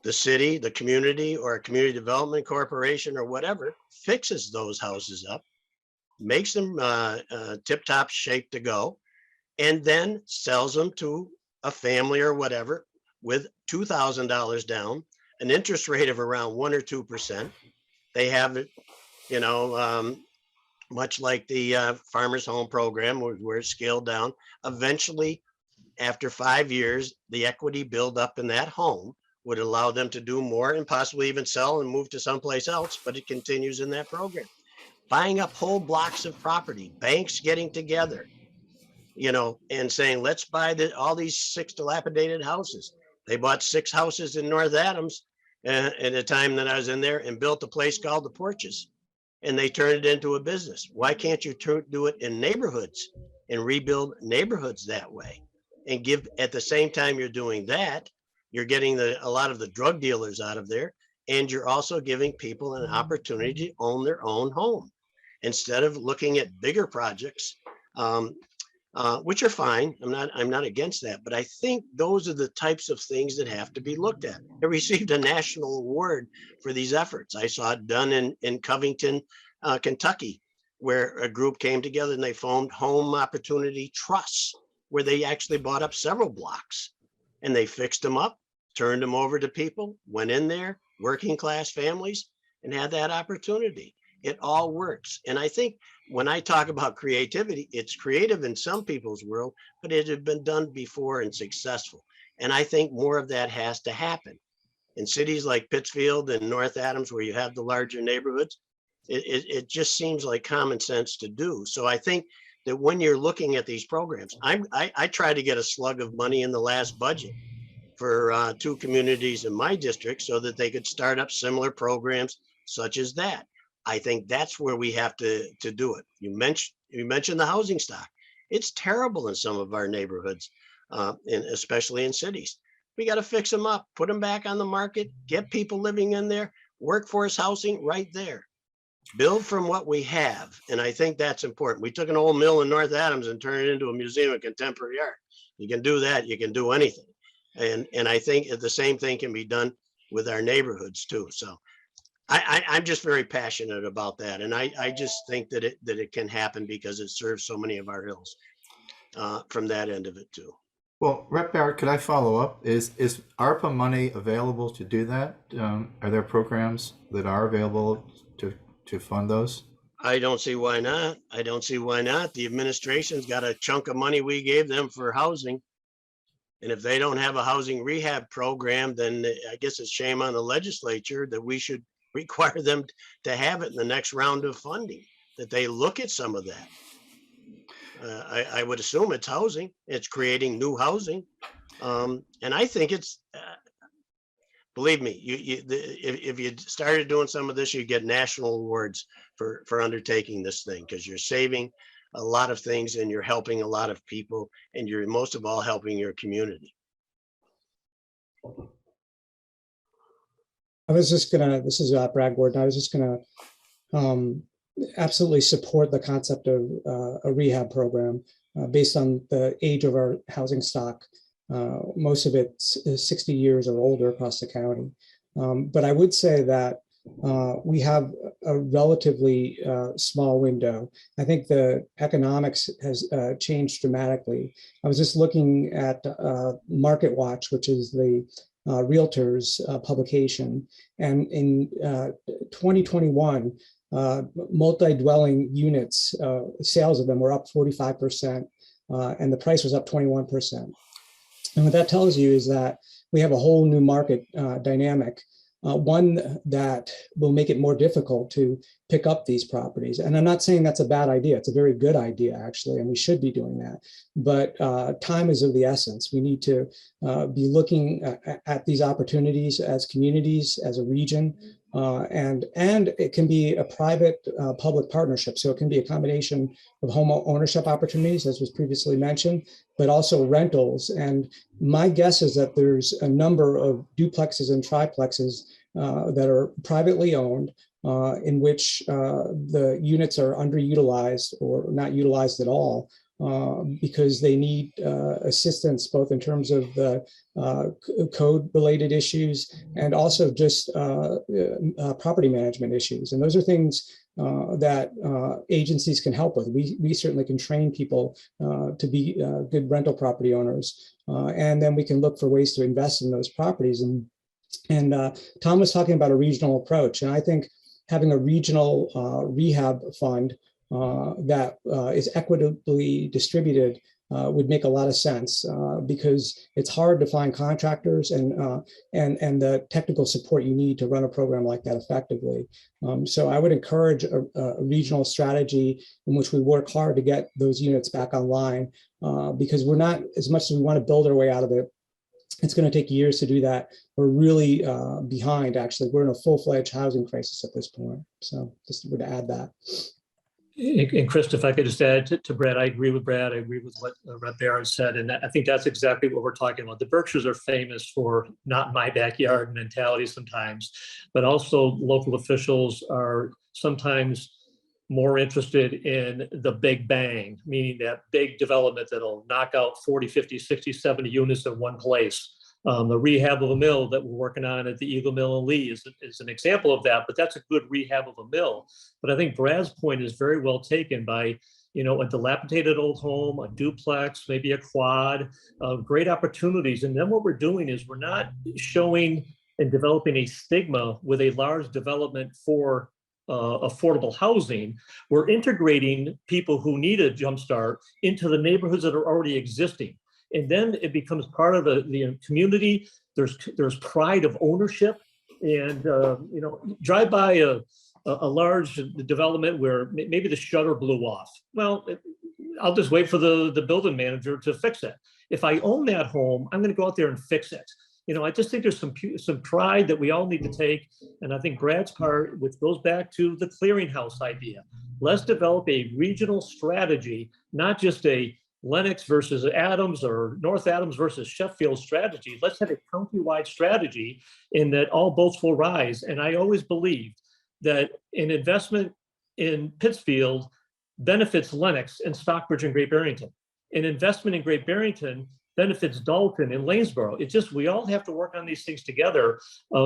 The city, the community, or a community development corporation or whatever fixes those houses up, makes them tip-top shape to go, and then sells them to a family or whatever with $2,000 down, an interest rate of around 1 or 2%. They have it, much like the Farmers Home Program, where it's scaled down. Eventually, after 5 years, the equity build up in that home would allow them to do more and possibly even sell and move to someplace else, but it continues in that program. Buying up whole blocks of property, banks getting together, and saying, let's buy all these 6 dilapidated houses. They bought 6 houses in North Adams at the time that I was in there and built a place called the Porches, and they turned it into a business. Why can't you do it in neighborhoods and rebuild neighborhoods that way? And give, at the same time you're doing that, you're getting a lot of the drug dealers out of there, and you're also giving people an opportunity to own their own home instead of looking at bigger projects, which are fine. I'm not against that, but I think those are the types of things that have to be looked at. It received a national award for these efforts. I saw it done in Covington, Kentucky, where a group came together and they formed Home Opportunity Trusts, where they actually bought up several blocks and they fixed them up, turned them over to people, went in there, working class families, and had that opportunity. It all works. And I think when I talk about creativity, it's creative in some people's world, but it had been done before and successful. And I think more of that has to happen. In cities like Pittsfield and North Adams, where you have the larger neighborhoods, it just seems like common sense to do. So I think that when you're looking at these programs, I tried to get a slug of money in the last budget for 2 communities in my district so that they could start up similar programs such as that. I think that's where we have to do it. You mentioned the housing stock. It's terrible in some of our neighborhoods, especially in cities. We got to fix them up, put them back on the market, get people living in there, workforce housing right there. Build from what we have. And I think that's important. We took an old mill in North Adams and turned it into a museum of contemporary art. You can do that. You can do anything. And I think the same thing can be done with our neighborhoods too. So I'm just very passionate about that. And I just think that it can happen because it serves so many of our hills from that end of it too. Well, Rep Barrett, could I follow up? Is ARPA money available to do that? Are there programs that are available to fund those? I don't see why not. I don't see why not. The administration's got a chunk of money we gave them for housing. And if they don't have a housing rehab program, then I guess it's shame on the legislature that we should require them to have it in the next round of funding, that they look at some of that. I would assume it's housing. It's creating new housing. And I think it's, believe me, if you started doing some of this, you get national awards for undertaking this thing, because you're saving a lot of things and you're helping a lot of people, and you're most of all helping your community. This is Brad Gordon. I was just gonna absolutely support the concept of a rehab program based on the age of our housing stock. Most of it is 60 years or older across the county. But I would say that we have a relatively small window. I think the economics has changed dramatically. I was just looking at Market Watch, which is the realtors publication. And in 2021, multi-dwelling units, sales of them were up 45%, and the price was up 21%. And what that tells you is that we have a whole new market dynamic, one that will make it more difficult to pick up these properties. And I'm not saying that's a bad idea. It's a very good idea, actually, and we should be doing that. But time is of the essence. We need to be looking at these opportunities as communities, as a region, and it can be a private public partnership. So it can be a combination of home ownership opportunities, as was previously mentioned, but also rentals. And my guess is that there's a number of duplexes and triplexes that are privately owned, in which the units are underutilized or not utilized at all, because they need assistance both in terms of the code related issues and also just property management issues. And those are things that agencies can help with. We certainly can train people to be good rental property owners, and then we can look for ways to invest in those properties. And Tom was talking about a regional approach, and I think having a regional rehab fund that is equitably distributed would make a lot of sense, because it's hard to find contractors and the technical support you need to run a program like that effectively. So I would encourage a regional strategy in which we work hard to get those units back online, because we're not, as much as we want to build our way out of it, it's going to take years to do that. We're really behind, actually. We're in a full-fledged housing crisis at this point. So just would add that. And Chris, if I could just add to Brad, I agree with Brad. I agree with what Rep. Barron said. And I think that's exactly what we're talking about. The Berkshires are famous for not my backyard mentality sometimes, but also local officials are sometimes more interested in the big bang, meaning that big development that'll knock out 40, 50, 60, 70 units in one place. The rehab of a mill that we're working on at the Eagle Mill in Lee is an example of that, but that's a good rehab of a mill. But I think Brad's point is very well taken by, a dilapidated old home, a duplex, maybe a quad, great opportunities. And then what we're doing is we're not showing and developing a stigma with a large development for affordable housing. We're integrating people who need a jumpstart into the neighborhoods that are already existing. And then it becomes part of the community. There's pride of ownership, and drive by a large development where maybe the shutter blew off. Well, I'll just wait for the building manager to fix it. If I own that home, I'm going to go out there and fix it. I just think there's some pride that we all need to take. And I think Brad's part, which goes back to the clearinghouse idea. Let's develop a regional strategy, not just a Lenox versus Adams or North Adams versus Sheffield strategy. Let's have a county-wide strategy in that all boats will rise. And I always believed that an investment in Pittsfield benefits Lenox and Stockbridge and Great Barrington. An investment in Great Barrington benefits Dalton and Lanesboro. It's just, we all have to work on these things together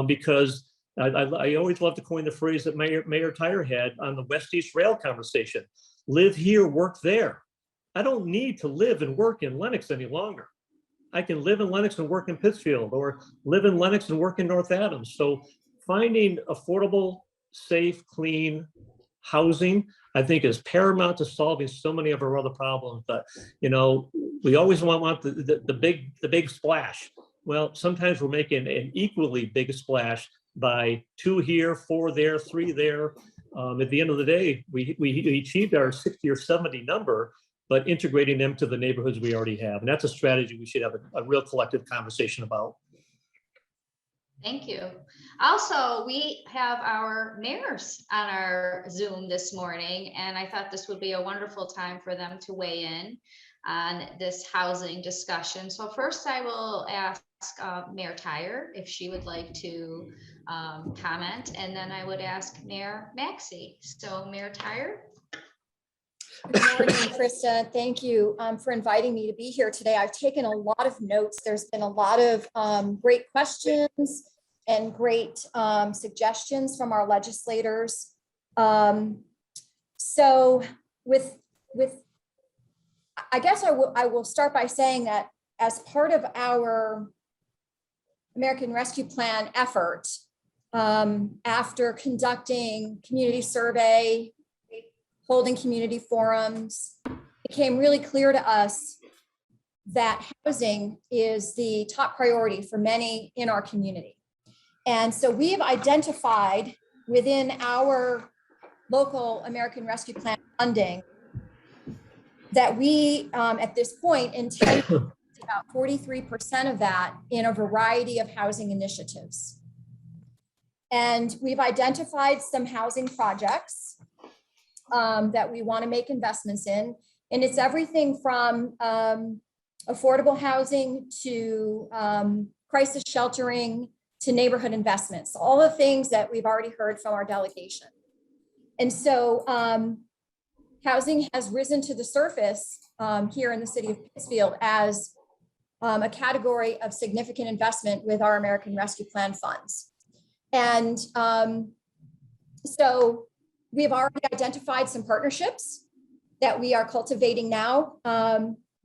because I always love to coin the phrase that Mayor Tyre had on the West East Rail conversation. Live here, work there. I don't need to live and work in Lenox any longer. I can live in Lenox and work in Pittsfield, or live in Lenox and work in North Adams. So finding affordable, safe, clean housing, I think, is paramount to solving so many of our other problems. But, we always want the big splash. Well, sometimes we're making an equally big splash by 2 here, 4 there, 3 there. At the end of the day, we achieved our 60 or 70 number, but integrating them to the neighborhoods we already have. And that's a strategy we should have a real collective conversation about. Thank you. Also, we have our mayors on our Zoom this morning, and I thought this would be a wonderful time for them to weigh in on this housing discussion. So first I will ask Mayor Tyre if she would like to comment, and then I would ask Mayor Maxey. So Mayor Tyre. Good morning, Krista. Thank you for inviting me to be here today. I've taken a lot of notes. There's been a lot of great questions and great suggestions from our legislators. So I guess I will start by saying that as part of our American Rescue Plan effort, after conducting community survey, holding community forums, it became really clear to us that housing is the top priority for many in our community. And so we've identified within our local American Rescue Plan funding that we, at this point, intend about 43% of that in a variety of housing initiatives. And we've identified some housing projects that we want to make investments in. And it's everything from affordable housing to crisis sheltering to neighborhood investments, all the things that we've already heard from our delegation. And so housing has risen to the surface here in the city of Pittsfield as a category of significant investment with our American Rescue Plan funds. And so we've already identified some partnerships that we are cultivating now.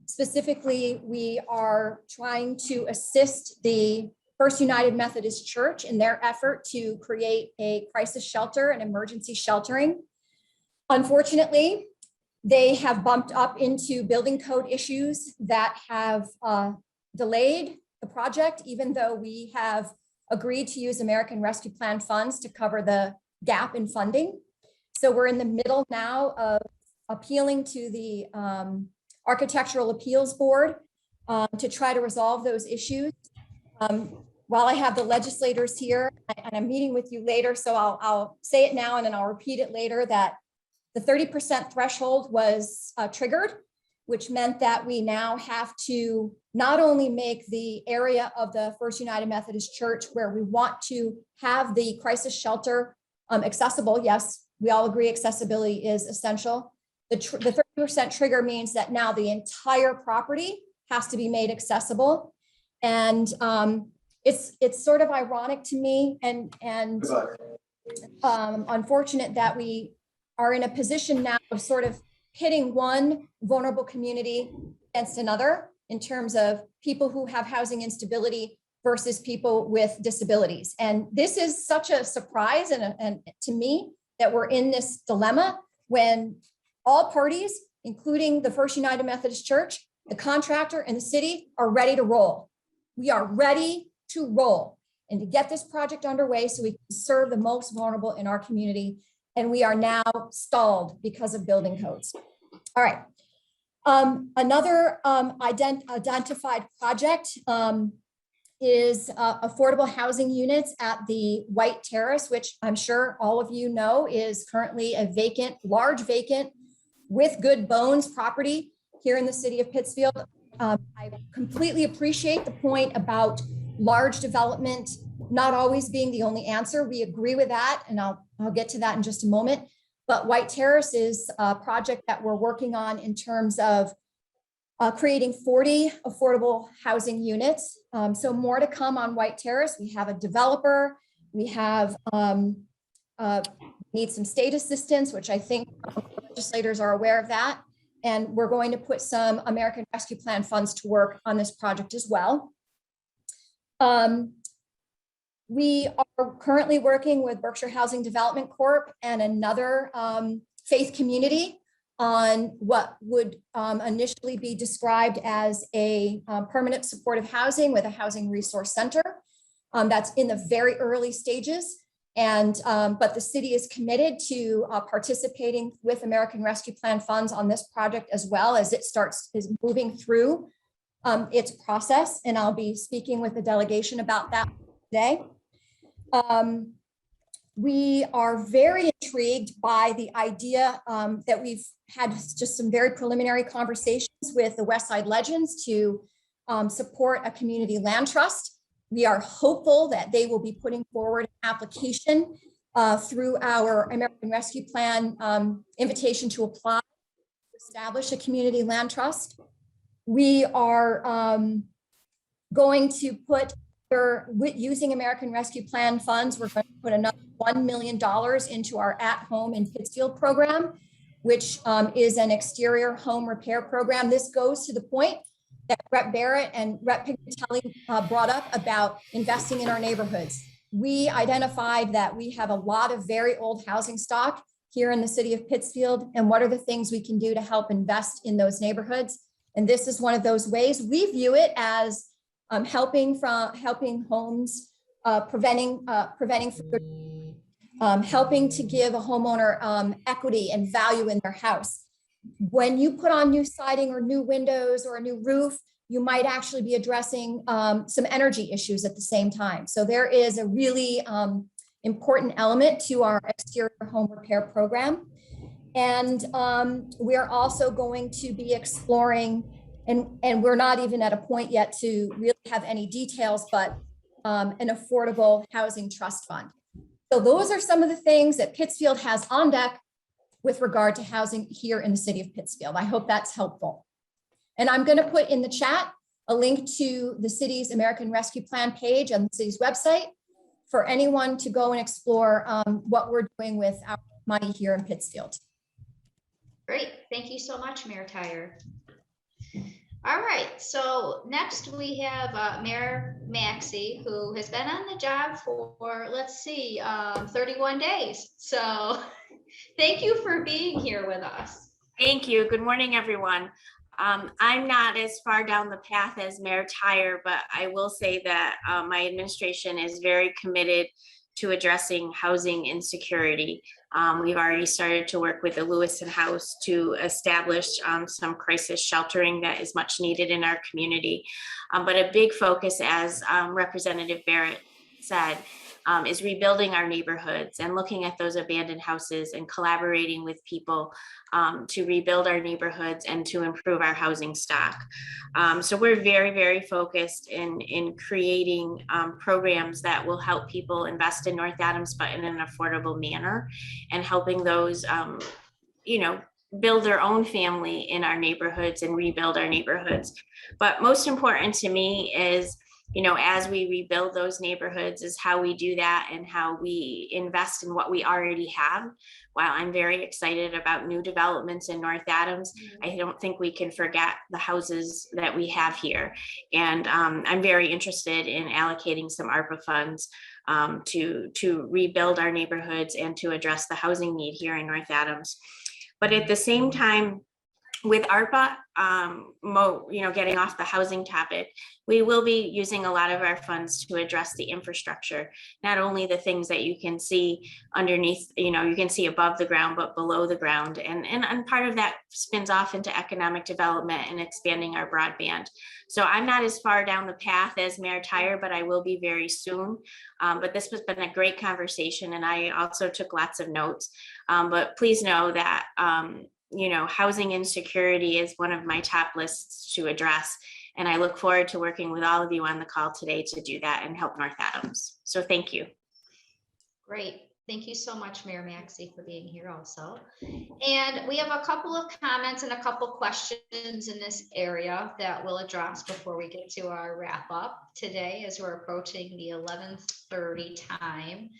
Specifically, we are trying to assist the First United Methodist Church in their effort to create a crisis shelter and emergency sheltering. Unfortunately, they have bumped up into building code issues that have delayed the project, even though we have agreed to use American Rescue Plan funds to cover the gap in funding. So we're in the middle now of appealing to the Architectural Appeals Board to try to resolve those issues. While I have the legislators here, and I'm meeting with you later, so I'll say it now and then I'll repeat it later, that the 30% threshold was triggered, which meant that we now have to not only make the area of the First United Methodist Church where we want to have the crisis shelter accessible. Yes, we all agree accessibility is essential. The 30% trigger means that now the entire property has to be made accessible. And it's sort of ironic to me and unfortunate that we are in a position now of sort of pitting one vulnerable community against another in terms of people who have housing instability versus people with disabilities. And this is such a surprise and to me that we're in this dilemma when all parties, including the First United Methodist Church, the contractor, and the city are ready to roll. We are ready to roll and to get this project underway so we can serve the most vulnerable in our community. And we are now stalled because of building codes. All right. Another identified project is affordable housing units at the White Terrace, which I'm sure all of you know is currently a vacant, large vacant with good bones property here in the city of Pittsfield. I completely appreciate the point about large development not always being the only answer. We agree with that, and I'll get to that in just a moment. But White Terrace is a project that we're working on in terms of creating 40 affordable housing units. So more to come on White Terrace. We have a developer. We have need some state assistance, which I think legislators are aware of that. And we're going to put some American Rescue Plan funds to work on this project as well. We are currently working with Berkshire Housing Development Corp. And another faith community on what would initially be described as a permanent supportive housing with a housing resource center. That's in the very early stages. And but the city is committed to participating with American Rescue Plan funds on this project as well as it is moving through its process. And I'll be speaking with the delegation about that today. We are very intrigued by the idea that we've had just some very preliminary conversations with the West Side Legends to support a community land trust. We are hopeful that they will be putting forward an application through our American Rescue Plan invitation to apply to establish a community land trust. We are going to put, using American Rescue Plan funds, we're going to put another $1 million into our At Home in Pittsfield program, which is an exterior home repair program. This goes to the point that Rep. Barrett and Rep. Pignatelli brought up about investing in our neighborhoods. We identified that we have a lot of very old housing stock here in the city of Pittsfield, and what are the things we can do to help invest in those neighborhoods? And this is one of those ways. We view it as helping homes, preventing helping to give a homeowner equity and value in their house. When you put on new siding or new windows or a new roof, you might actually be addressing some energy issues at the same time. So there is a really important element to our exterior home repair program. And we are also going to be exploring, and we're not even at a point yet to really have any details, but an affordable housing trust fund. So those are some of the things that Pittsfield has on deck with regard to housing here in the city of Pittsfield. I hope that's helpful. And I'm going to put in the chat a link to the city's American Rescue Plan page on the city's website for anyone to go and explore what we're doing with our money here in Pittsfield. Great. Thank you so much, Mayor Tyre. All right. So next we have Mayor Maxey, who has been on the job for, let's see, 31 days. So thank you for being here with us. Thank you. Good morning, everyone. I'm not as far down the path as Mayor Tyre, but I will say that my administration is very committed to addressing housing insecurity. We've already started to work with the Lewison House to establish some crisis sheltering that is much needed in our community. But a big focus, as Representative Barrett said, is rebuilding our neighborhoods and looking at those abandoned houses and collaborating with people to rebuild our neighborhoods and to improve our housing stock. So we're very, very focused in creating programs that will help people invest in North Adams, but in an affordable manner, and helping those, build their own family in our neighborhoods and rebuild our neighborhoods. But most important to me is, as we rebuild those neighborhoods, is how we do that and how we invest in what we already have. While I'm very excited about new developments in North Adams, I don't think we can forget the houses that we have here. And I'm very interested in allocating some ARPA funds to rebuild our neighborhoods and to address the housing need here in North Adams. But at the same time, with ARPA, getting off the housing topic, we will be using a lot of our funds to address the infrastructure, not only the things that you can see underneath, you can see above the ground, but below the ground. And part of that spins off into economic development and expanding our broadband. So I'm not as far down the path as Mayor Tyer, but I will be very soon. But this has been a great conversation, and I also took lots of notes. But please know that housing insecurity is one of my top lists to address. And I look forward to working with all of you on the call today to do that and help North Adams. So thank you. Great. Thank you so much, Mayor Maxey, for being here also. And we have a couple of comments and a couple questions in this area that we'll address before we get to our wrap up today as we're approaching the 11:30 time.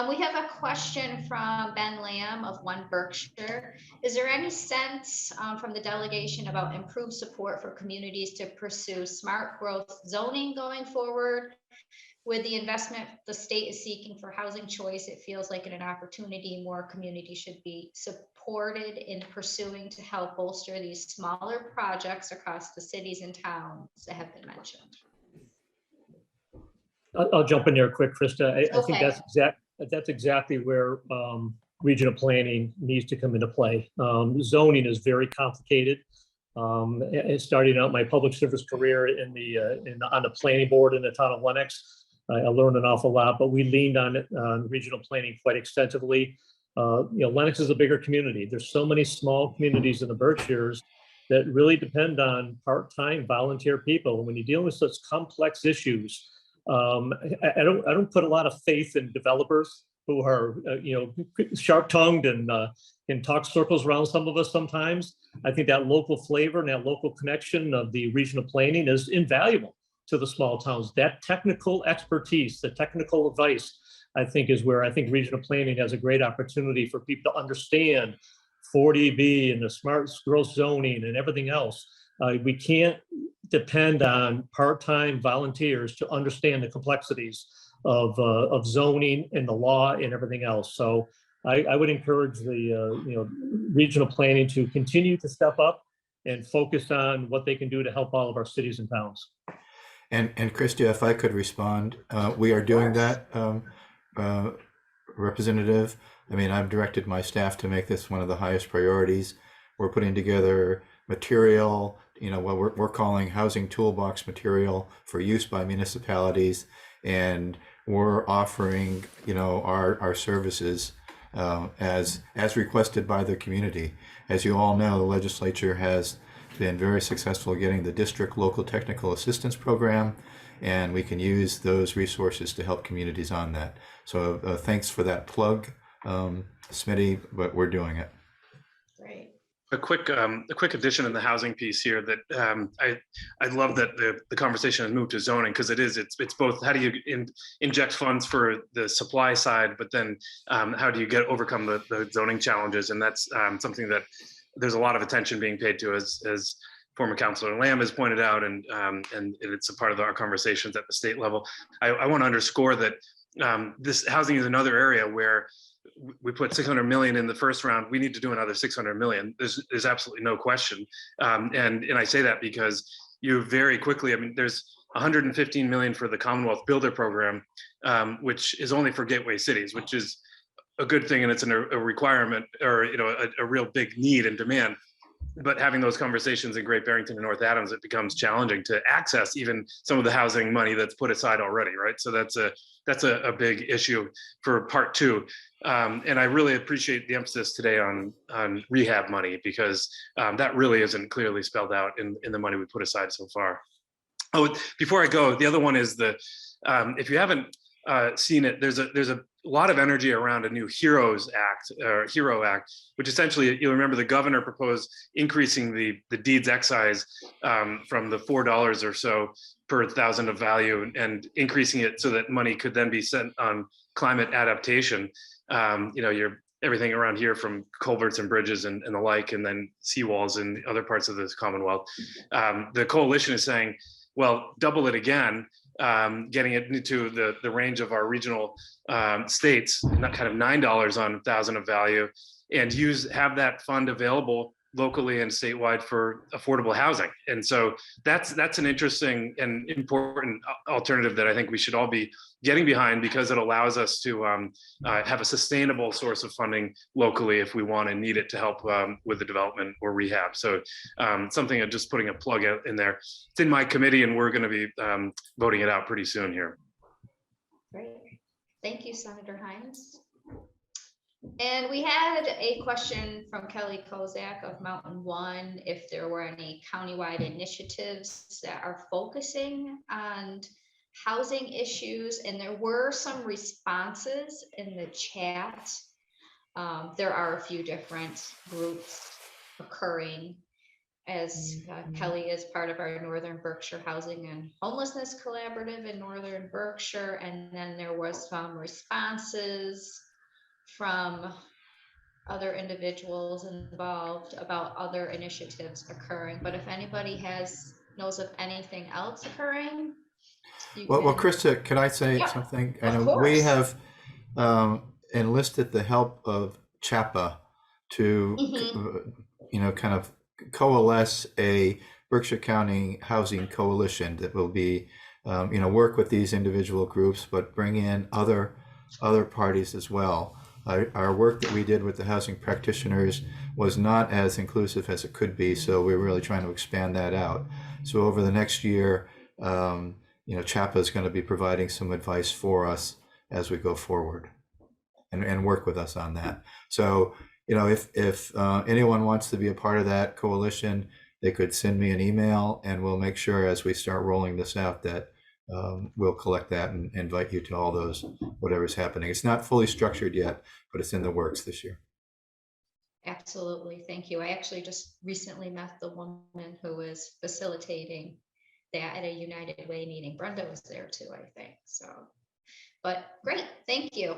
We have a question from Ben Lamb of One Berkshire. Is there any sense from the delegation about improved support for communities to pursue smart growth zoning going forward? With the investment the state is seeking for housing choice, it feels like an opportunity more communities should be supported in pursuing to help bolster these smaller projects across the cities and towns that have been mentioned. I'll jump in there quick, Krista. I think Okay. that's exactly where regional planning needs to come into play. Zoning is very complicated. Starting out my public service career on the planning board in the town of Lenox, I learned an awful lot, but we leaned on regional planning quite extensively. Lenox is a bigger community. There's so many small communities in the Berkshires that really depend on part-time volunteer people. And when you're dealing with such complex issues, I don't put a lot of faith in developers who are sharp-tongued and can talk circles around some of us sometimes. I think that local flavor and that local connection of the regional planning is invaluable to the small towns. That technical expertise, the technical advice, I think is where I think regional planning has a great opportunity for people to understand 40B and the smart growth zoning and everything else. We can't depend on part-time volunteers to understand the complexities of zoning and the law and everything else. So I would encourage the regional planning to continue to step up and focus on what they can do to help all of our cities and towns. And Christy, if I could respond, we are doing that, Representative. I mean, I've directed my staff to make this one of the highest priorities. We're putting together material, what we're calling housing toolbox material for use by municipalities, and we're offering, our services as requested by the community. As you all know, the legislature has been very successful getting the district local technical assistance program, and we can use those resources to help communities on that. So thanks for that plug, Smitty, but we're doing it. Great. A quick addition in the housing piece here that I love that the conversation has moved to zoning, because it's both how do you inject funds for the supply side, but then how do you overcome the zoning challenges, and that's something that there's a lot of attention being paid to, as former Councilor Lamb has pointed out, and it's a part of our conversations at the state level. I want to underscore that this housing is another area where we put 600 million in the first round. We need to do another 600 million. There's absolutely no question. And I say that because you very quickly, there's 115 million for the Commonwealth Builder Program, which is only for gateway cities, which is a good thing, and it's a requirement, or a real big need and demand. But having those conversations in Great Barrington and North Adams, it becomes challenging to access even some of the housing money that's put aside already, right? So that's a big issue for part two. And I really appreciate the emphasis today on rehab money, because that really isn't clearly spelled out in the money we put aside so far. Oh, before I go, the other one is if you haven't seen it, there's a lot of energy around a new HERO Act, which essentially, you'll remember the governor proposed increasing the deeds excise from the $4 or so per thousand of value, and increasing it so that money could then be spent on climate adaptation. Everything around here, from culverts and bridges and the like, and then seawalls in other parts of this Commonwealth. The coalition is saying, well, double it again, getting it into the range of our regional states, not kind of $9 on 1,000 of value, and have that fund available locally and statewide for affordable housing. And so that's an interesting and important alternative that I think we should all be getting behind, because it allows us to have a sustainable source of funding locally if we want and need it to help with the development or rehab. So something of just putting a plug out in there. It's in my committee, and we're going to be voting it out pretty soon here. Great. Thank you, Senator Hines. And we had a question from Kelly Kozak of Mountain One, if there were any countywide initiatives that are focusing on housing issues, and there were some responses in the chat. There are a few different groups occurring, as Kelly is part of our Northern Berkshire Housing and Homelessness Collaborative in Northern Berkshire, and then there was some responses from other individuals involved about other initiatives occurring. But if anybody knows of anything else occurring. Well, Krista, could I say something? I know we have enlisted the help of CHAPA to, kind of coalesce a Berkshire County housing coalition that will be, work with these individual groups, but bring in other parties as well. Our work that we did with the housing practitioners was not as inclusive as it could be, so we're really trying to expand that out. So over the next year, CHAPA is going to be providing some advice for us as we go forward, and work with us on that. So, if anyone wants to be a part of that coalition, they could send me an email, and we'll make sure as we start rolling this out that we'll collect that and invite you to all those, whatever's happening. It's not fully structured yet, but it's in the works this year. Absolutely. Thank you. I actually just recently met the woman who was facilitating that at a United Way meeting. Brenda was there too, I think. So, but great. Thank you.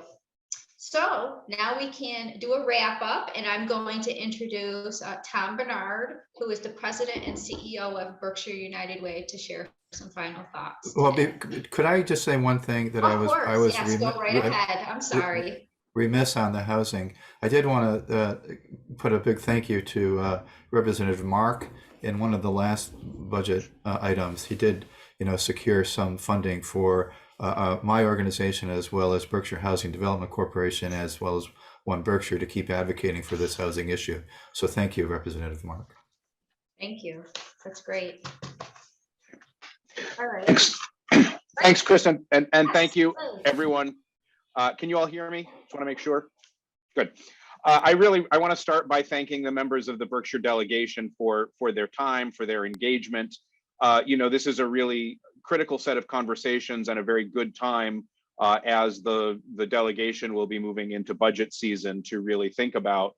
So now we can do a wrap up, and I'm going to introduce Tom Bernard, who is the president and CEO of Berkshire United Way, to share some final thoughts. Well, could I just say one thing that I was yes, go right ahead. I'm sorry. Remiss on the housing. I did want to put a big thank you to Representative Mark. In one of the last budget items, he did, secure some funding for my organization, as well as Berkshire Housing Development Corporation, as well as One Berkshire, to keep advocating for this housing issue. So thank you, Representative Mark. Thank you. That's great. All right. Thanks, Kristen, and thank you, everyone. Can you all hear me? Just want to make sure. Good. I want to start by thanking the members of the Berkshire delegation for their time, for their engagement. This is a really critical set of conversations and a very good time as the delegation will be moving into budget season to really think about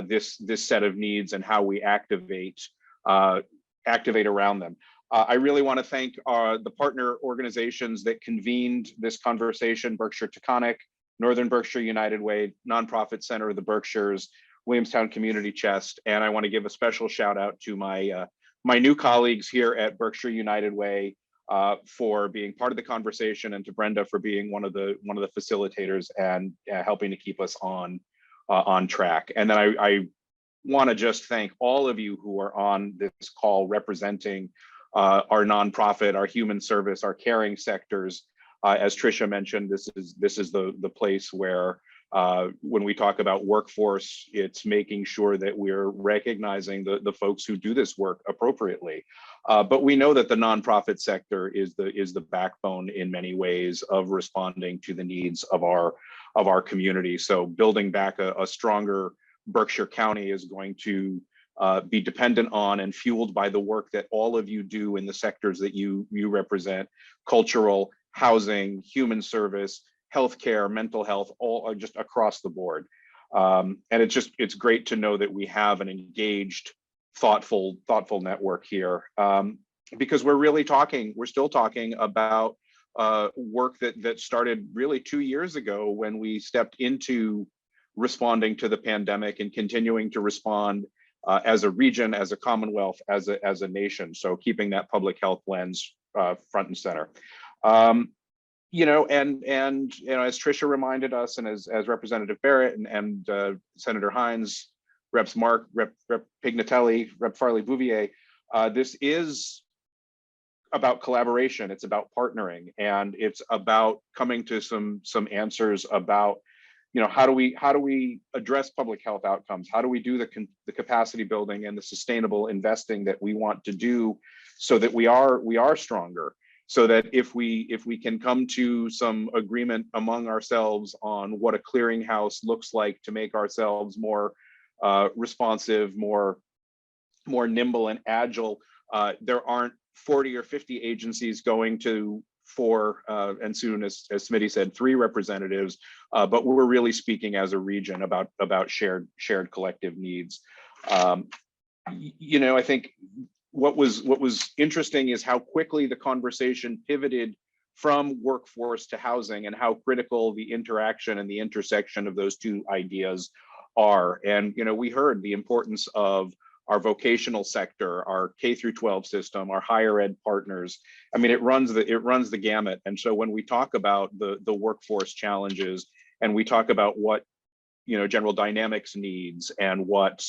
this set of needs and how we activate around them. I really want to thank the partner organizations that convened this conversation: Berkshire Taconic, Northern Berkshire United Way, Nonprofit Center of the Berkshires, Williamstown Community Chest, and I want to give a special shout out to my new colleagues here at Berkshire United Way for being part of the conversation, and to Brenda for being one of the facilitators and helping to keep us on track. And then I want to just thank all of you who are on this call representing our nonprofit, our human service, our caring sectors. As Tricia mentioned, this is the place where when we talk about workforce, it's making sure that we're recognizing the folks who do this work appropriately. But we know that the nonprofit sector is the backbone in many ways of responding to the needs of our community. So building back a stronger Berkshire County is going to be dependent on and fueled by the work that all of you do in the sectors that you represent: cultural, housing, human service, healthcare, mental health, all just across the board. And it's great to know that we have an engaged, thoughtful network here, because we're still talking about work that started really 2 years ago when we stepped into responding to the pandemic and continuing to respond as a region, as a Commonwealth, as a nation. So keeping that public health lens front and center. As Tricia reminded us, and as Representative Barrett and Senator Hines Reps Mark, Rep Pignatelli, Rep Farley Bouvier, this is about collaboration. It's about partnering, and it's about coming to some answers about, you know, how do we address public health outcomes? How do we do the capacity building and the sustainable investing that we want to do, so that we are stronger, so that if we can come to some agreement among ourselves on what a clearinghouse looks like to make ourselves more responsive, more nimble and agile, there aren't 40 or 50 agencies going to 4 and soon, as Smitty said, 3 representatives, but we're really speaking as a region about shared collective needs. You know, I think what was interesting is how quickly the conversation pivoted from workforce to housing, and how critical the interaction and the intersection of those two ideas are. And, you know, we heard the importance of our vocational sector, our K through 12 system, our higher ed partners. I mean, it runs the gamut. And so when we talk about the workforce challenges, and we talk about what, you know, General Dynamics needs, and what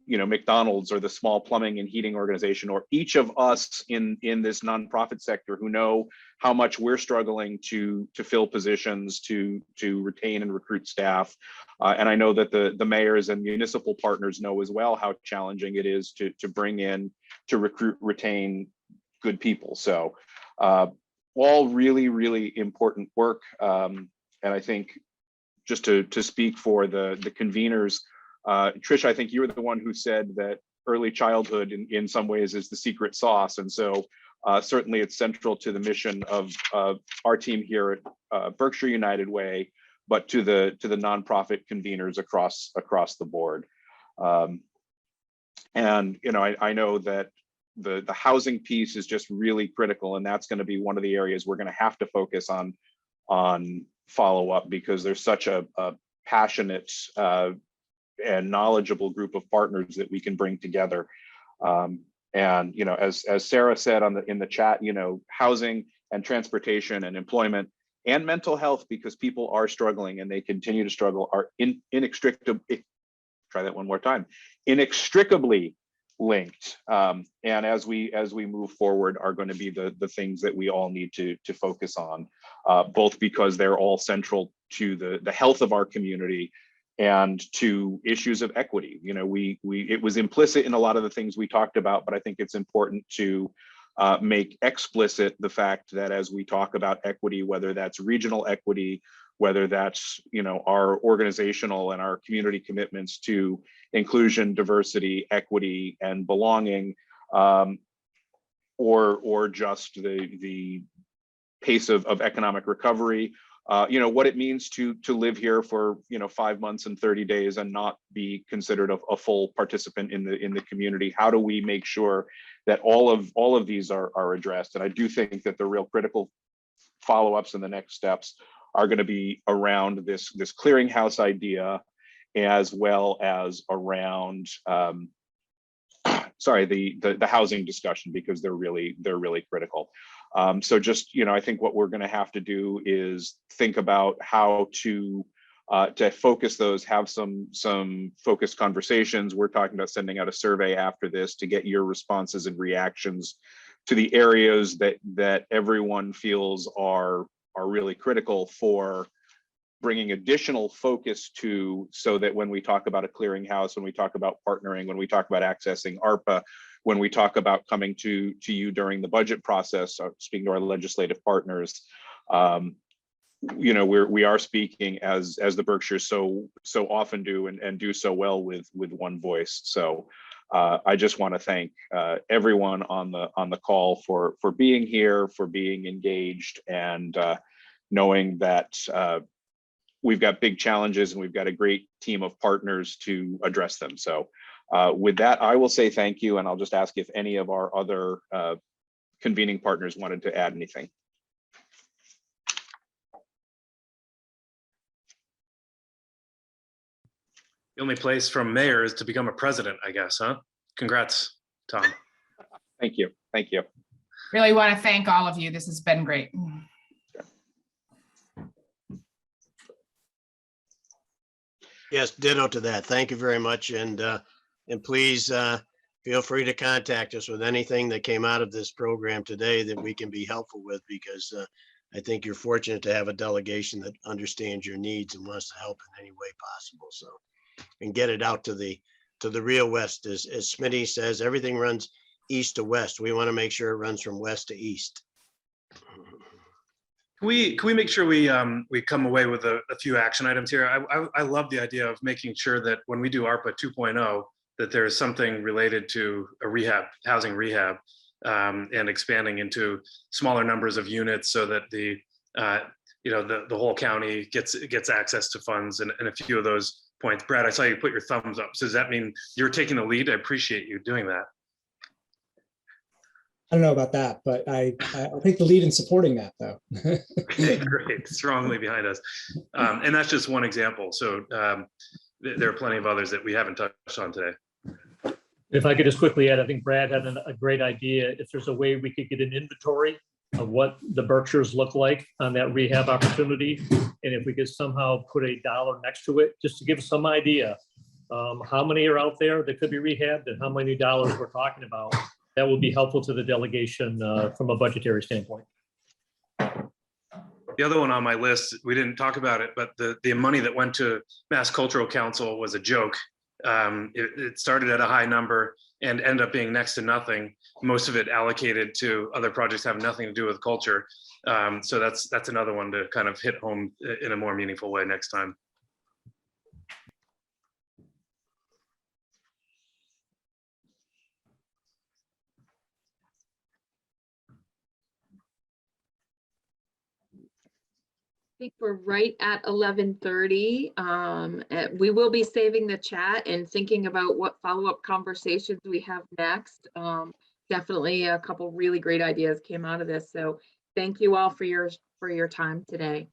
you know, McDonald's or the small plumbing and heating organization, or each of us in this nonprofit sector who know how much we're struggling to fill positions, to retain and recruit staff. And I know that the mayors and municipal partners know as well how challenging it is to bring in, to recruit, retain good people. So all really, really important work. And I think just to speak for the conveners, Trish, I think you were the one who said that early childhood in some ways is the secret sauce. And so certainly it's central to the mission of our team here at Berkshire United Way, but to the nonprofit conveners across the board. And, you know, I know that the housing piece is just really critical, and that's going to be one of the areas we're going to have to focus on follow up, because there's such a passionate and knowledgeable group of partners that we can bring together. And, you know, as Sarah said in the chat, you know, housing and transportation and employment and mental health, because people are struggling and they continue to struggle, are inextricably, try that one more time, inextricably linked. And as we move forward, are going to be the things that we all need to focus on, both because they're all central to the health of our community and to issues of equity. You know, it was implicit in a lot of the things we talked about, but I think it's important to make explicit the fact that as we talk about equity, whether that's regional equity, whether that's, you know, our organizational and our community commitments to inclusion, diversity, equity, and belonging, or just the pace of economic recovery, you know, what it means to live here for, you know, 5 months and 30 days and not be considered a full participant in the community. How do we make sure that all of these are addressed? And I do think that the real critical follow-ups and the next steps are going to be around this clearinghouse idea, as well as around the housing discussion, because they're really critical. So just, you know, I think what we're going to have to do is think about how to focus those, have some focused conversations. We're talking about sending out a survey after this to get your responses and reactions to the areas that everyone feels are really critical for bringing additional focus to, so that when we talk about a clearinghouse, when we talk about partnering, when we talk about accessing ARPA, when we talk about coming to you during the budget process, speaking to our legislative partners, you know, we are speaking as the Berkshires so often do, and do so well with one voice. So I just want to thank everyone on the call for being here, for being engaged, and knowing that we've got big challenges and we've got a great team of partners to address them. So with that, I will say thank you, and I'll just ask if any of our other convening partners wanted to add anything. The only place from mayor is to become a president, I guess, huh? Congrats, Tom. Thank you. Thank you. Really want to thank all of you. This has been great. Yes, ditto to that. Thank you very much. And please feel free to contact us with anything that came out of this program today that we can be helpful with, because I think you're fortunate to have a delegation that understands your needs and wants to help in any way possible. So, and get it out to the real West. As Smitty says, everything runs east to west. We want to make sure it runs from west to east. Can we make sure we come away with a few action items here? I love the idea of making sure that when we do ARPA 2.0, that there is something related to a rehab, housing rehab, and expanding into smaller numbers of units so that the whole county gets access to funds and a few of those points. Brad, I saw you put your thumbs up. So does that mean you're taking the lead? I appreciate you doing that. I don't know about that, but I'll take the lead in supporting that, though. Okay, great, strongly behind us. And that's just one example. So there are plenty of others that we haven't touched on today. If I could just quickly add, I think Brad had a great idea. If there's a way we could get an inventory of what the Berkshires look like on that rehab opportunity, and if we could somehow put a dollar next to it, just to give some idea how many are out there that could be rehabbed and how many dollars we're talking about, that would be helpful to the delegation from a budgetary standpoint. The other one on my list, we didn't talk about it, but the money that went to Mass Cultural Council was a joke. It started at a high number and ended up being next to nothing. Most of it allocated to other projects having nothing to do with culture. So that's another one to kind of hit home in a more meaningful way next time. I think we're right at 11:30. We will be saving the chat and thinking about what follow-up conversations we have next. Definitely a couple really great ideas came out of this. So thank you all for your time today.